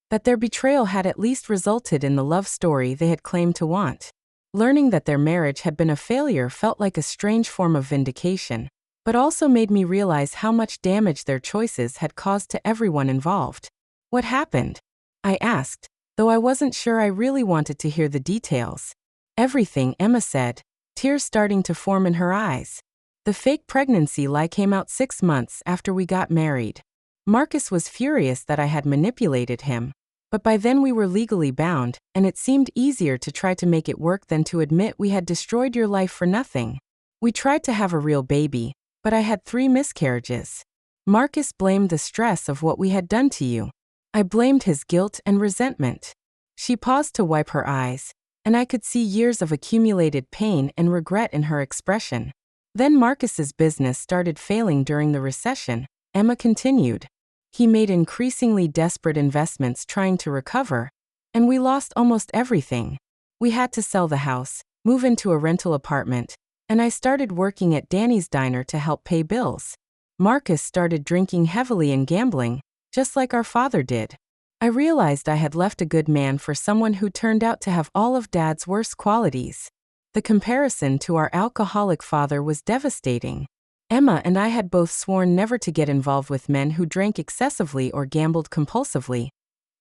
that their betrayal had at least resulted in the love story they had claimed to want. Learning that their marriage had been a failure felt like a strange form of vindication, but also made me realize how much damage their choices had caused to everyone involved. What happened? I asked, though I wasn't sure I really wanted to hear the details. Everything, Emma said, tears starting to form in her eyes. The fake pregnancy lie came out 6 months after we got married. Marcus was furious that I had manipulated him, but by then we were legally bound, and it seemed easier to try to make it work than to admit we had destroyed your life for nothing. We tried to have a real baby, but I had 3 miscarriages. Marcus blamed the stress of what we had done to you. I blamed his guilt and resentment. She paused to wipe her eyes, and I could see years of accumulated pain and regret in her expression. Then Marcus's business started failing during the recession, Emma continued. He made increasingly desperate investments trying to recover, and we lost almost everything. We had to sell the house, move into a rental apartment, and I started working at Danny's diner to help pay bills. Marcus started drinking heavily and gambling, just like our father did. I realized I had left a good man for someone who turned out to have all of Dad's worst qualities. The comparison to our alcoholic father was devastating. Emma and I had both sworn never to get involved with men who drank excessively or gambled compulsively,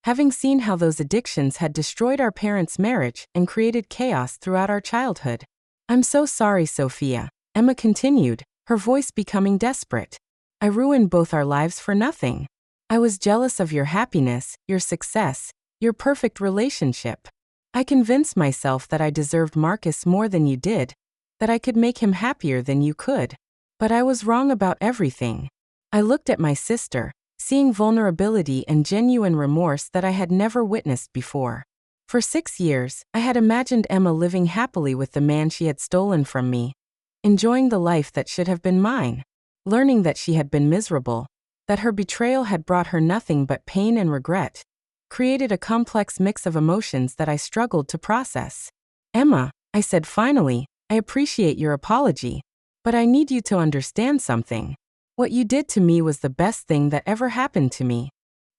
having seen how those addictions had destroyed our parents' marriage and created chaos throughout our childhood. I'm so sorry, Sophia, Emma continued, her voice becoming desperate. I ruined both our lives for nothing. I was jealous of your happiness, your success, your perfect relationship. I convinced myself that I deserved Marcus more than you did, that I could make him happier than you could. But I was wrong about everything. I looked at my sister, seeing vulnerability and genuine remorse that I had never witnessed before. For 6 years, I had imagined Emma living happily with the man she had stolen from me, enjoying the life that should have been mine. Learning that she had been miserable, that her betrayal had brought her nothing but pain and regret, created a complex mix of emotions that I struggled to process. Emma, I said finally, I appreciate your apology, but I need you to understand something. What you did to me was the best thing that ever happened to me.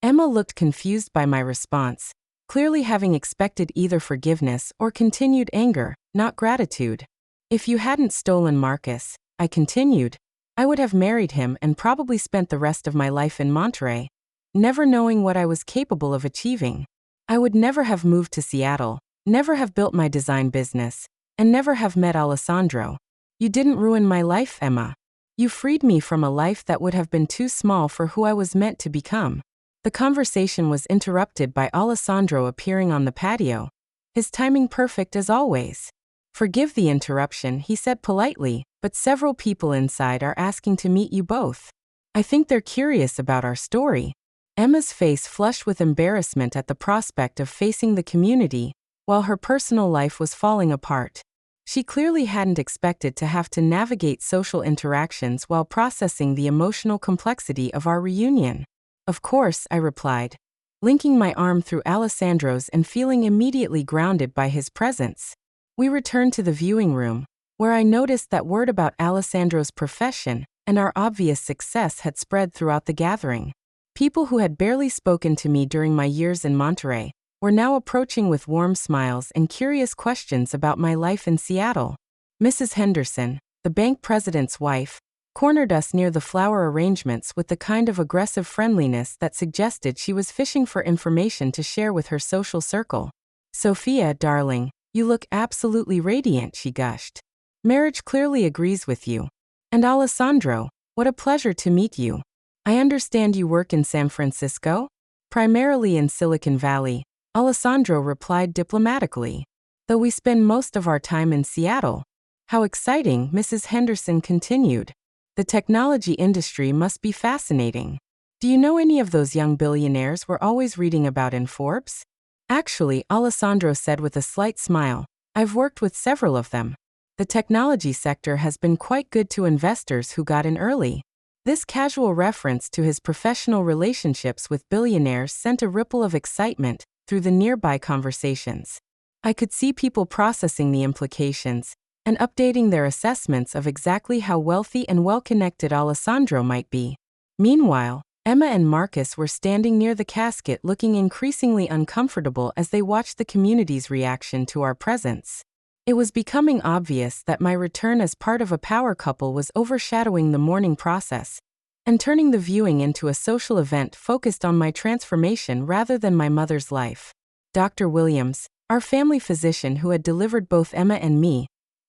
Emma looked confused by my response, clearly having expected either forgiveness or continued anger, not gratitude. If you hadn't stolen Marcus, I continued, I would have married him and probably spent the rest of my life in Monterey, never knowing what I was capable of achieving. I would never have moved to Seattle, never have built my design business, and never have met Alessandro. You didn't ruin my life, Emma. You freed me from a life that would have been too small for who I was meant to become. The conversation was interrupted by Alessandro appearing on the patio, his timing perfect as always. Forgive the interruption, he said politely, but several people inside are asking to meet you both. I think they're curious about our story. Emma's face flushed with embarrassment at the prospect of facing the community, while her personal life was falling apart. She clearly hadn't expected to have to navigate social interactions while processing the emotional complexity of our reunion. Of course, I replied, linking my arm through Alessandro's and feeling immediately grounded by his presence. We returned to the viewing room, where I noticed that word about Alessandro's profession and our obvious success had spread throughout the gathering. People who had barely spoken to me during my years in Monterey were now approaching with warm smiles and curious questions about my life in Seattle. Mrs. Henderson, the bank president's wife, cornered us near the flower arrangements with the kind of aggressive friendliness that suggested she was fishing for information to share with her social circle. Sophia, darling, you look absolutely radiant, she gushed. Marriage clearly agrees with you. And Alessandro, what a pleasure to meet you. I understand you work in San Francisco? Primarily in Silicon Valley, Alessandro replied diplomatically. Though we spend most of our time in Seattle. How exciting, Mrs. Henderson continued. The technology industry must be fascinating. Do you know any of those young billionaires we're always reading about in Forbes? Actually, Alessandro said with a slight smile, I've worked with several of them. The technology sector has been quite good to investors who got in early. This casual reference to his professional relationships with billionaires sent a ripple of excitement through the nearby conversations. I could see people processing the implications and updating their assessments of exactly how wealthy and well-connected Alessandro might be. Meanwhile, Emma and Marcus were standing near the casket looking increasingly uncomfortable as they watched the community's reaction to our presence. It was becoming obvious that my return as part of a power couple was overshadowing the mourning process and turning the viewing into a social event focused on my transformation rather than my mother's life. Dr. Williams, our family physician who had delivered both Emma and me,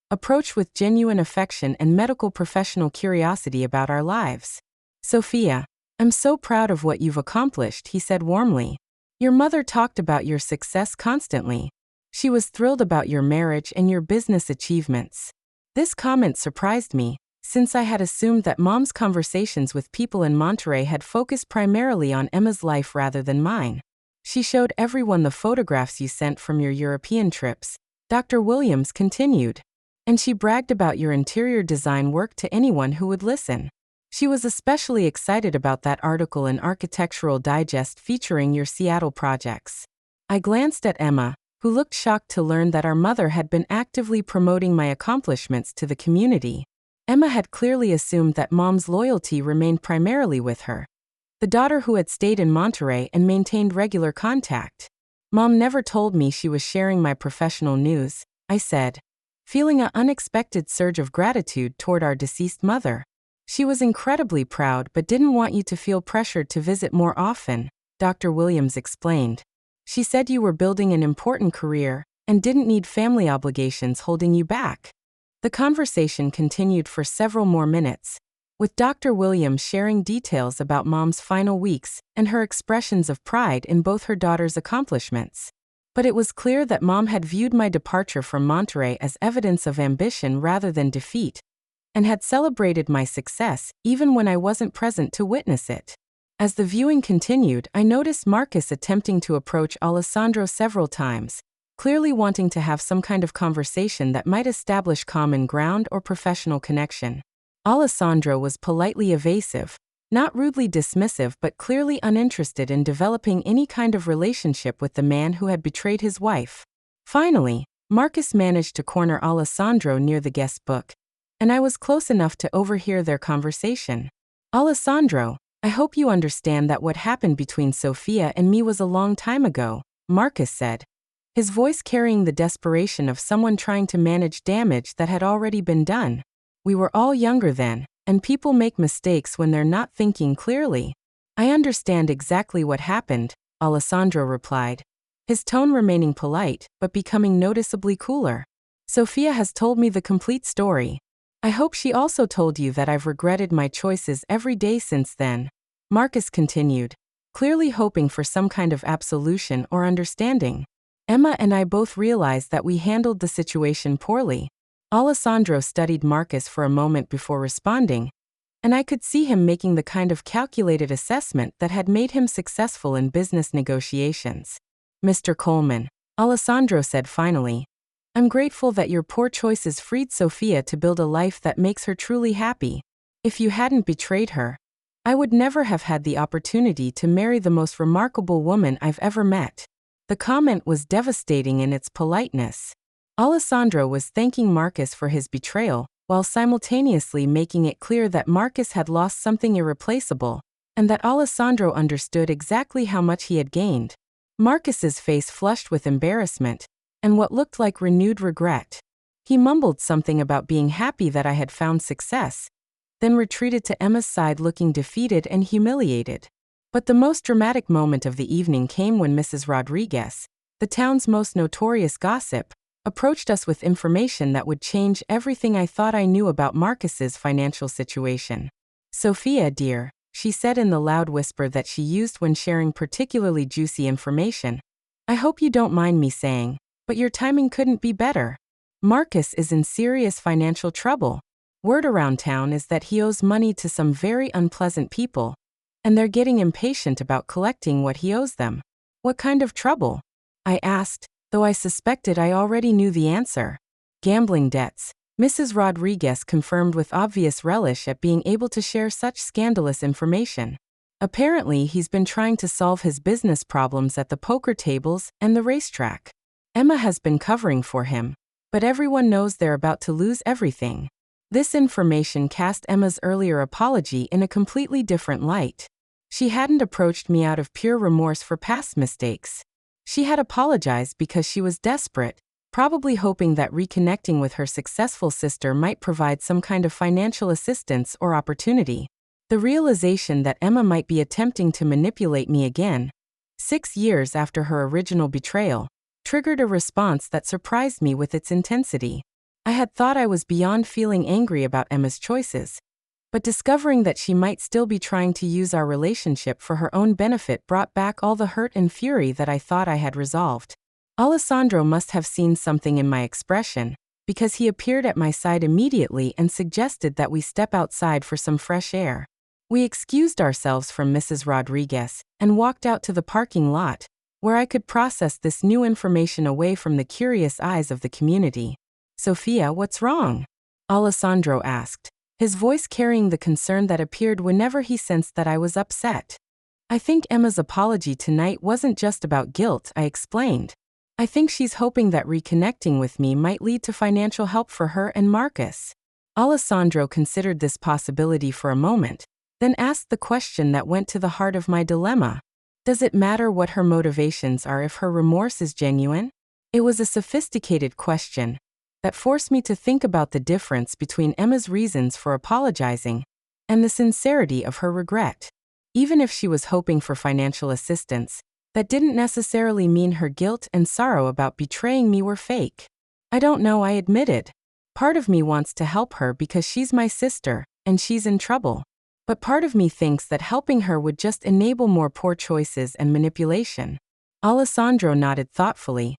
approached with genuine affection and medical professional curiosity about our lives. "Sophia, I'm so proud of what you've accomplished," he said warmly. "Your mother talked about your success constantly. She was thrilled about your marriage and your business achievements." This comment surprised me, since I had assumed that Mom's conversations with people in Monterey had focused primarily on Emma's life rather than mine. "She showed everyone the photographs you sent from your European trips," Dr. Williams continued. "And she bragged about your interior design work to anyone who would listen. She was especially excited about that article in Architectural Digest featuring your Seattle projects." I glanced at Emma, who looked shocked to learn that our mother had been actively promoting my accomplishments to the community. Emma had clearly assumed that Mom's loyalty remained primarily with her, the daughter who had stayed in Monterey and maintained regular contact. "Mom never told me she was sharing my professional news," I said, feeling an unexpected surge of gratitude toward our deceased mother. "She was incredibly proud but didn't want you to feel pressured to visit more often," Dr. Williams explained. "She said you were building an important career and didn't need family obligations holding you back." The conversation continued for several more minutes, with Dr. Williams sharing details about Mom's final weeks and her expressions of pride in both her daughter's accomplishments. But it was clear that Mom had viewed my departure from Monterey as evidence of ambition rather than defeat, and had celebrated my success even when I wasn't present to witness it. As the viewing continued, I noticed Marcus attempting to approach Alessandro several times, clearly wanting to have some kind of conversation that might establish common ground or professional connection. Alessandro was politely evasive, not rudely dismissive but clearly uninterested in developing any kind of relationship with the man who had betrayed his wife. Finally, Marcus managed to corner Alessandro near the guest book, and I was close enough to overhear their conversation. "Alessandro, I hope you understand that what happened between Sophia and me was a long time ago," Marcus said, his voice carrying the desperation of someone trying to manage damage that had already been done. "We were all younger then, and people make mistakes when they're not thinking clearly." "I understand exactly what happened," Alessandro replied, his tone remaining polite but becoming noticeably cooler. "Sophia has told me the complete story. I hope she also told you that I've regretted my choices every day since then," Marcus continued, clearly hoping for some kind of absolution or understanding. Emma and I both realized that we handled the situation poorly. Alessandro studied Marcus for a moment before responding, and I could see him making the kind of calculated assessment that had made him successful in business negotiations. "Mr. Coleman," Alessandro said finally, "I'm grateful that your poor choices freed Sophia to build a life that makes her truly happy. If you hadn't betrayed her, I would never have had the opportunity to marry the most remarkable woman I've ever met." The comment was devastating in its politeness. Alessandro was thanking Marcus for his betrayal, while simultaneously making it clear that Marcus had lost something irreplaceable, and that Alessandro understood exactly how much he had gained. Marcus's face flushed with embarrassment, and what looked like renewed regret. He mumbled something about being happy that I had found success, then retreated to Emma's side looking defeated and humiliated. But the most dramatic moment of the evening came when Mrs. Rodriguez, the town's most notorious gossip, approached us with information that would change everything I thought I knew about Marcus's financial situation. "Sophia, dear," she said in the loud whisper that she used when sharing particularly juicy information, "I hope you don't mind me saying, but your timing couldn't be better. Marcus is in serious financial trouble. Word around town is that he owes money to some very unpleasant people, and they're getting impatient about collecting what he owes them." "What kind of trouble?" I asked, though I suspected I already knew the answer. "Gambling debts," Mrs. Rodriguez confirmed with obvious relish at being able to share such scandalous information. Apparently, he's been trying to solve his business problems at the poker tables and the racetrack. Emma has been covering for him, but everyone knows they're about to lose everything. This information cast Emma's earlier apology in a completely different light. She hadn't approached me out of pure remorse for past mistakes. She had apologized because she was desperate, probably hoping that reconnecting with her successful sister might provide some kind of financial assistance or opportunity. The realization that Emma might be attempting to manipulate me again, 6 years after her original betrayal, triggered a response that surprised me with its intensity. I had thought I was beyond feeling angry about Emma's choices, but discovering that she might still be trying to use our relationship for her own benefit brought back all the hurt and fury that I thought I had resolved. Alessandro must have seen something in my expression, because he appeared at my side immediately and suggested that we step outside for some fresh air. We excused ourselves from Mrs. Rodriguez and walked out to the parking lot, where I could process this new information away from the curious eyes of the community. "Sophia, what's wrong?" Alessandro asked, his voice carrying the concern that appeared whenever he sensed that I was upset. "I think Emma's apology tonight wasn't just about guilt," I explained. "I think she's hoping that reconnecting with me might lead to financial help for her and Marcus." Alessandro considered this possibility for a moment, then asked the question that went to the heart of my dilemma. Does it matter what her motivations are if her remorse is genuine? It was a sophisticated question that forced me to think about the difference between Emma's reasons for apologizing and the sincerity of her regret. Even if she was hoping for financial assistance, that didn't necessarily mean her guilt and sorrow about betraying me were fake. "I don't know," I admitted. "Part of me wants to help her because she's my sister, and she's in trouble. But part of me thinks that helping her would just enable more poor choices and manipulation." Alessandro nodded thoughtfully,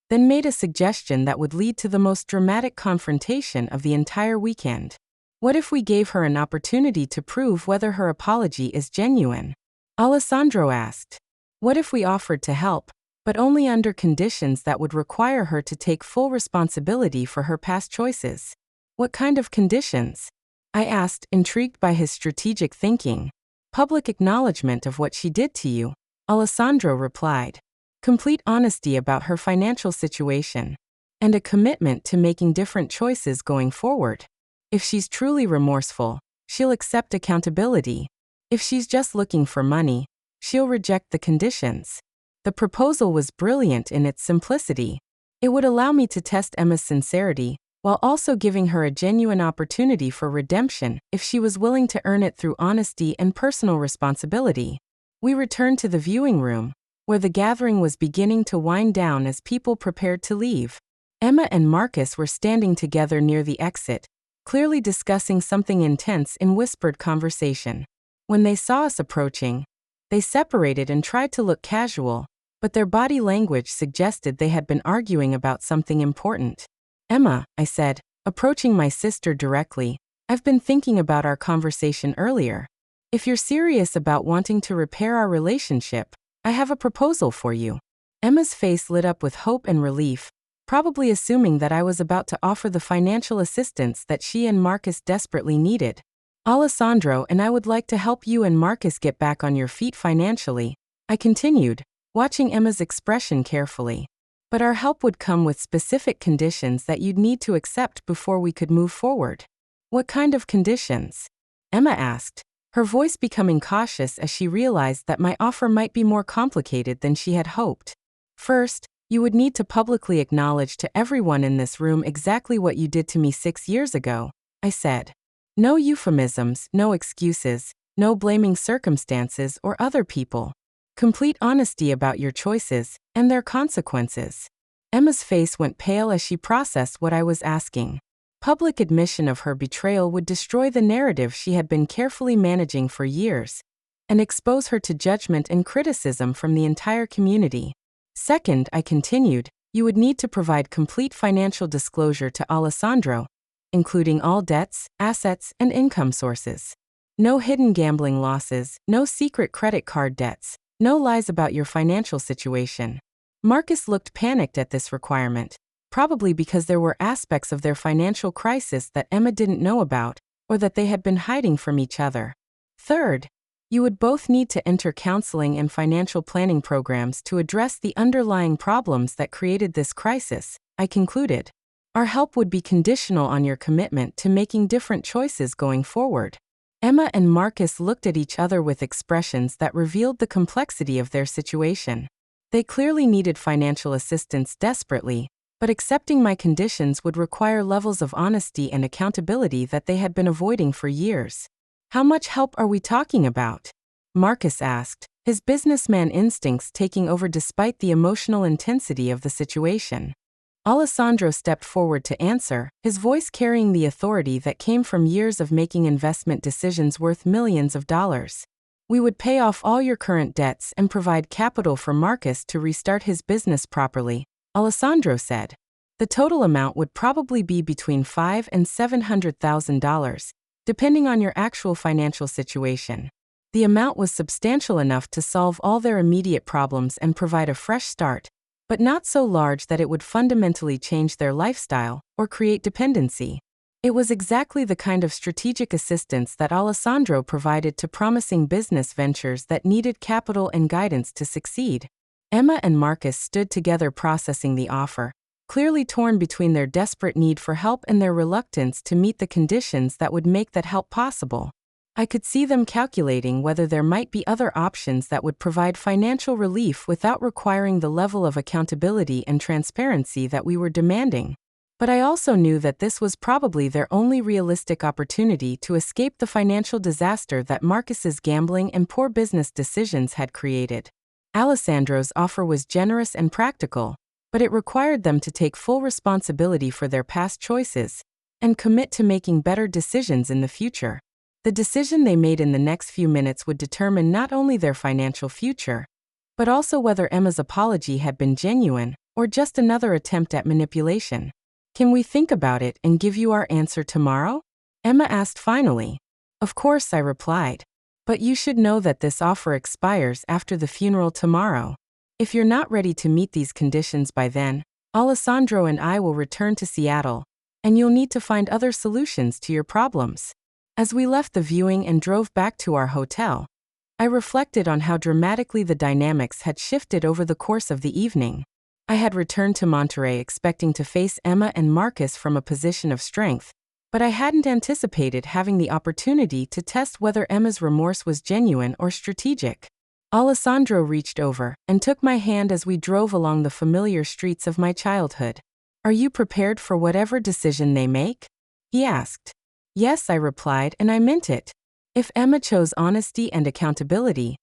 then made a suggestion that would lead to the most dramatic confrontation of the entire weekend. "What if we gave her an opportunity to prove whether her apology is genuine?" Alessandro asked. "What if we offered to help, but only under conditions that would require her to take full responsibility for her past choices?" "What kind of conditions?" I asked, intrigued by his strategic thinking. "Public acknowledgement of what she did to you," Alessandro replied. "Complete honesty about her financial situation, and a commitment to making different choices going forward. If she's truly remorseful, she'll accept accountability. If she's just looking for money, she'll reject the conditions." The proposal was brilliant in its simplicity. It would allow me to test Emma's sincerity, while also giving her a genuine opportunity for redemption if she was willing to earn it through honesty and personal responsibility. We returned to the viewing room, where the gathering was beginning to wind down as people prepared to leave. Emma and Marcus were standing together near the exit, clearly discussing something intense in whispered conversation. When they saw us approaching, they separated and tried to look casual, but their body language suggested they had been arguing about something important. "Emma," I said, approaching my sister directly, "I've been thinking about our conversation earlier. If you're serious about wanting to repair our relationship, I have a proposal for you." Emma's face lit up with hope and relief, probably assuming that I was about to offer the financial assistance that she and Marcus desperately needed. "Alessandro and I would like to help you and Marcus get back on your feet financially," I continued, watching Emma's expression carefully. "But our help would come with specific conditions that you'd need to accept before we could move forward." "What kind of conditions?" Emma asked, her voice becoming cautious as she realized that my offer might be more complicated than she had hoped. "First, you would need to publicly acknowledge to everyone in this room exactly what you did to me 6 years ago," I said. "No euphemisms, no excuses, no blaming circumstances or other people. Complete honesty about your choices and their consequences." Emma's face went pale as she processed what I was asking. Public admission of her betrayal would destroy the narrative she had been carefully managing for years and expose her to judgment and criticism from the entire community. "Second," I continued, "you would need to provide complete financial disclosure to Alessandro, including all debts, assets, and income sources. No hidden gambling losses, no secret credit card debts, no lies about your financial situation." Marcus looked panicked at this requirement, probably because there were aspects of their financial crisis that Emma didn't know about, or that they had been hiding from each other. Third, you would both need to enter counseling and financial planning programs to address the underlying problems that created this crisis, I concluded. Our help would be conditional on your commitment to making different choices going forward. Emma and Marcus looked at each other with expressions that revealed the complexity of their situation. They clearly needed financial assistance desperately, but accepting my conditions would require levels of honesty and accountability that they had been avoiding for years. How much help are we talking about? Marcus asked, his businessman instincts taking over despite the emotional intensity of the situation. Alessandro stepped forward to answer, his voice carrying the authority that came from years of making investment decisions worth millions of dollars. We would pay off all your current debts and provide capital for Marcus to restart his business properly, Alessandro said. The total amount would probably be between $500,000 and $700,000, depending on your actual financial situation. The amount was substantial enough to solve all their immediate problems and provide a fresh start, but not so large that it would fundamentally change their lifestyle or create dependency. It was exactly the kind of strategic assistance that Alessandro provided to promising business ventures that needed capital and guidance to succeed. Emma and Marcus stood together processing the offer, clearly torn between their desperate need for help and their reluctance to meet the conditions that would make that help possible. I could see them calculating whether there might be other options that would provide financial relief without requiring the level of accountability and transparency that we were demanding. But I also knew that this was probably their only realistic opportunity to escape the financial disaster that Marcus's gambling and poor business decisions had created. Alessandro's offer was generous and practical, but it required them to take full responsibility for their past choices and commit to making better decisions in the future. The decision they made in the next few minutes would determine not only their financial future, but also whether Emma's apology had been genuine or just another attempt at manipulation. Can we think about it and give you our answer tomorrow? Emma asked finally. Of course, I replied. But you should know that this offer expires after the funeral tomorrow. If you're not ready to meet these conditions by then, Alessandro and I will return to Seattle, and you'll need to find other solutions to your problems. As we left the viewing and drove back to our hotel, I reflected on how dramatically the dynamics had shifted over the course of the evening. I had returned to Monterey expecting to face Emma and Marcus from a position of strength, but I hadn't anticipated having the opportunity to test whether Emma's remorse was genuine or strategic. Alessandro reached over and took my hand as we drove along the familiar streets of my childhood. Are you prepared for whatever decision they make? He asked. Yes, I replied, and I meant it. If Emma chose honesty and accountability,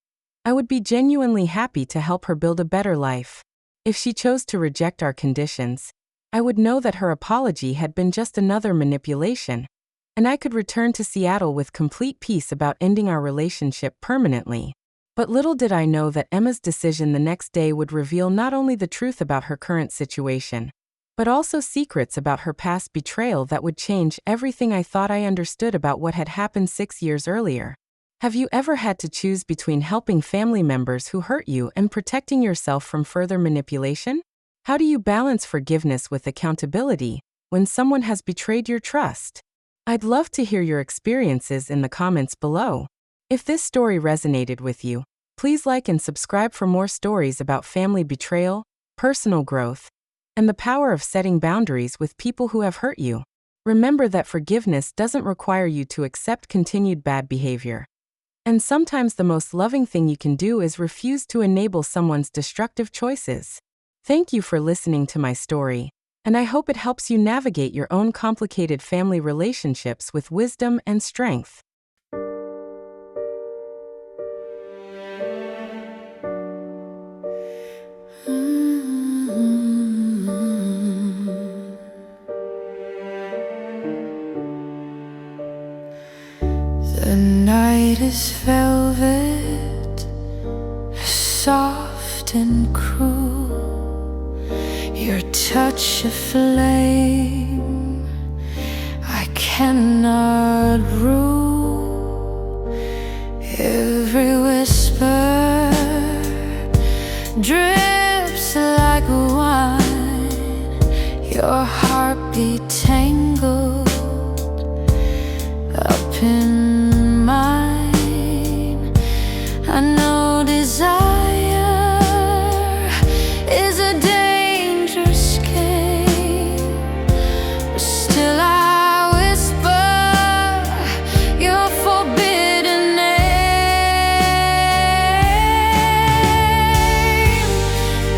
I would be genuinely happy to help her build a better life. If she chose to reject our conditions, I would know that her apology had been just another manipulation, and I could return to Seattle with complete peace about ending our relationship permanently. But little did I know that Emma's decision the next day would reveal not only the truth about her current situation, but also secrets about her past betrayal that would change everything I thought I understood about what had happened 6 years earlier. Have you ever had to choose between helping family members who hurt you and protecting yourself from further manipulation? How do you balance forgiveness with accountability when someone has betrayed your trust? I'd love to hear your experiences in the comments below. If this story resonated with you, please like and subscribe for more stories about family betrayal, personal growth, and the power of setting boundaries with people who have hurt you. Remember that forgiveness doesn't require you to accept continued bad behavior. And sometimes the most loving thing you can do is refuse to enable someone's destructive choices. Thank you for listening to my story, and I hope it helps you navigate your own complicated family relationships with wisdom and strength. The night is velvet, soft and cruel. Your touch a flame I cannot rule. Every whisper drips like wine. your heartbeat tangled up in mine. I know desire is a dangerous game, but still I whisper your forbidden name.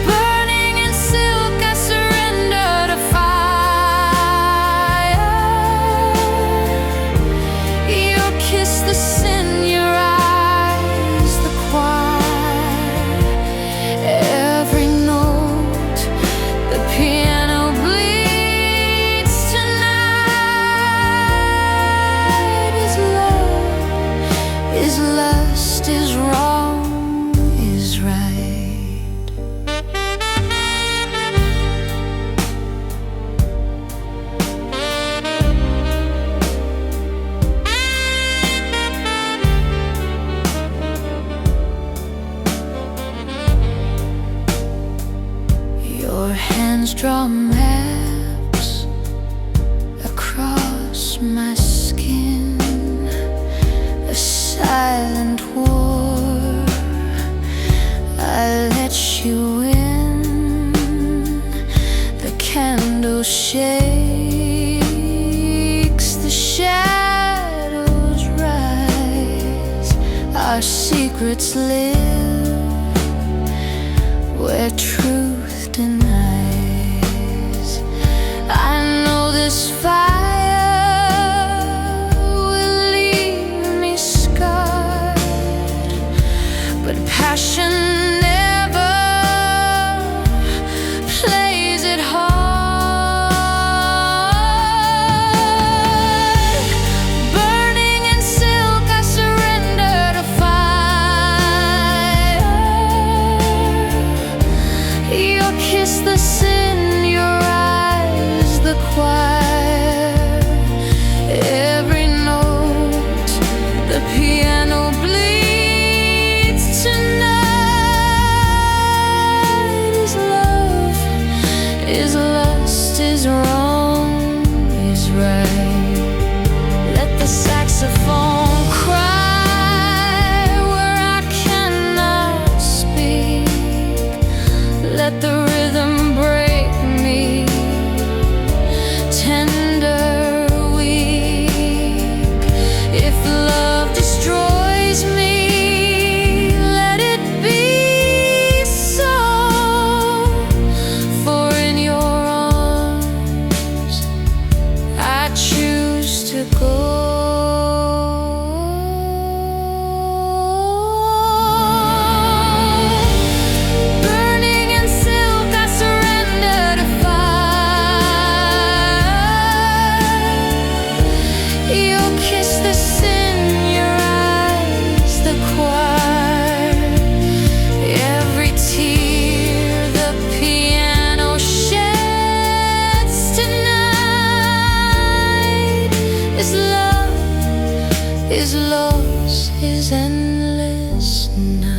Burning in silk, I surrender to fire. Your kiss, the sin, your eyes, the choir. Every note the piano bleeds tonight. Is love, is lust, is wrong, is right. Your hands draw maps across my skin, a silent war. I let you in. The candle shakes, the shadows rise. Our secrets live where truth denies. I know this fire will leave me scarred, but passion never plays it hard. Burning in silk, I surrender to fire. Your kiss, the sin, your eyes, the choir. Every note the piano bleeds tonight. Is love, is lust, is wrong, is right. Let the saxophone cry where I cannot speak. Let the rhythm break me, tender, weak. If love destroys me, let it be so. For in your arms I choose to go. Burning in silk, I surrender to fire. Your kiss, the sin, your eyes, the choir. Every tear the piano sheds tonight. Is love, is lost, is endless night.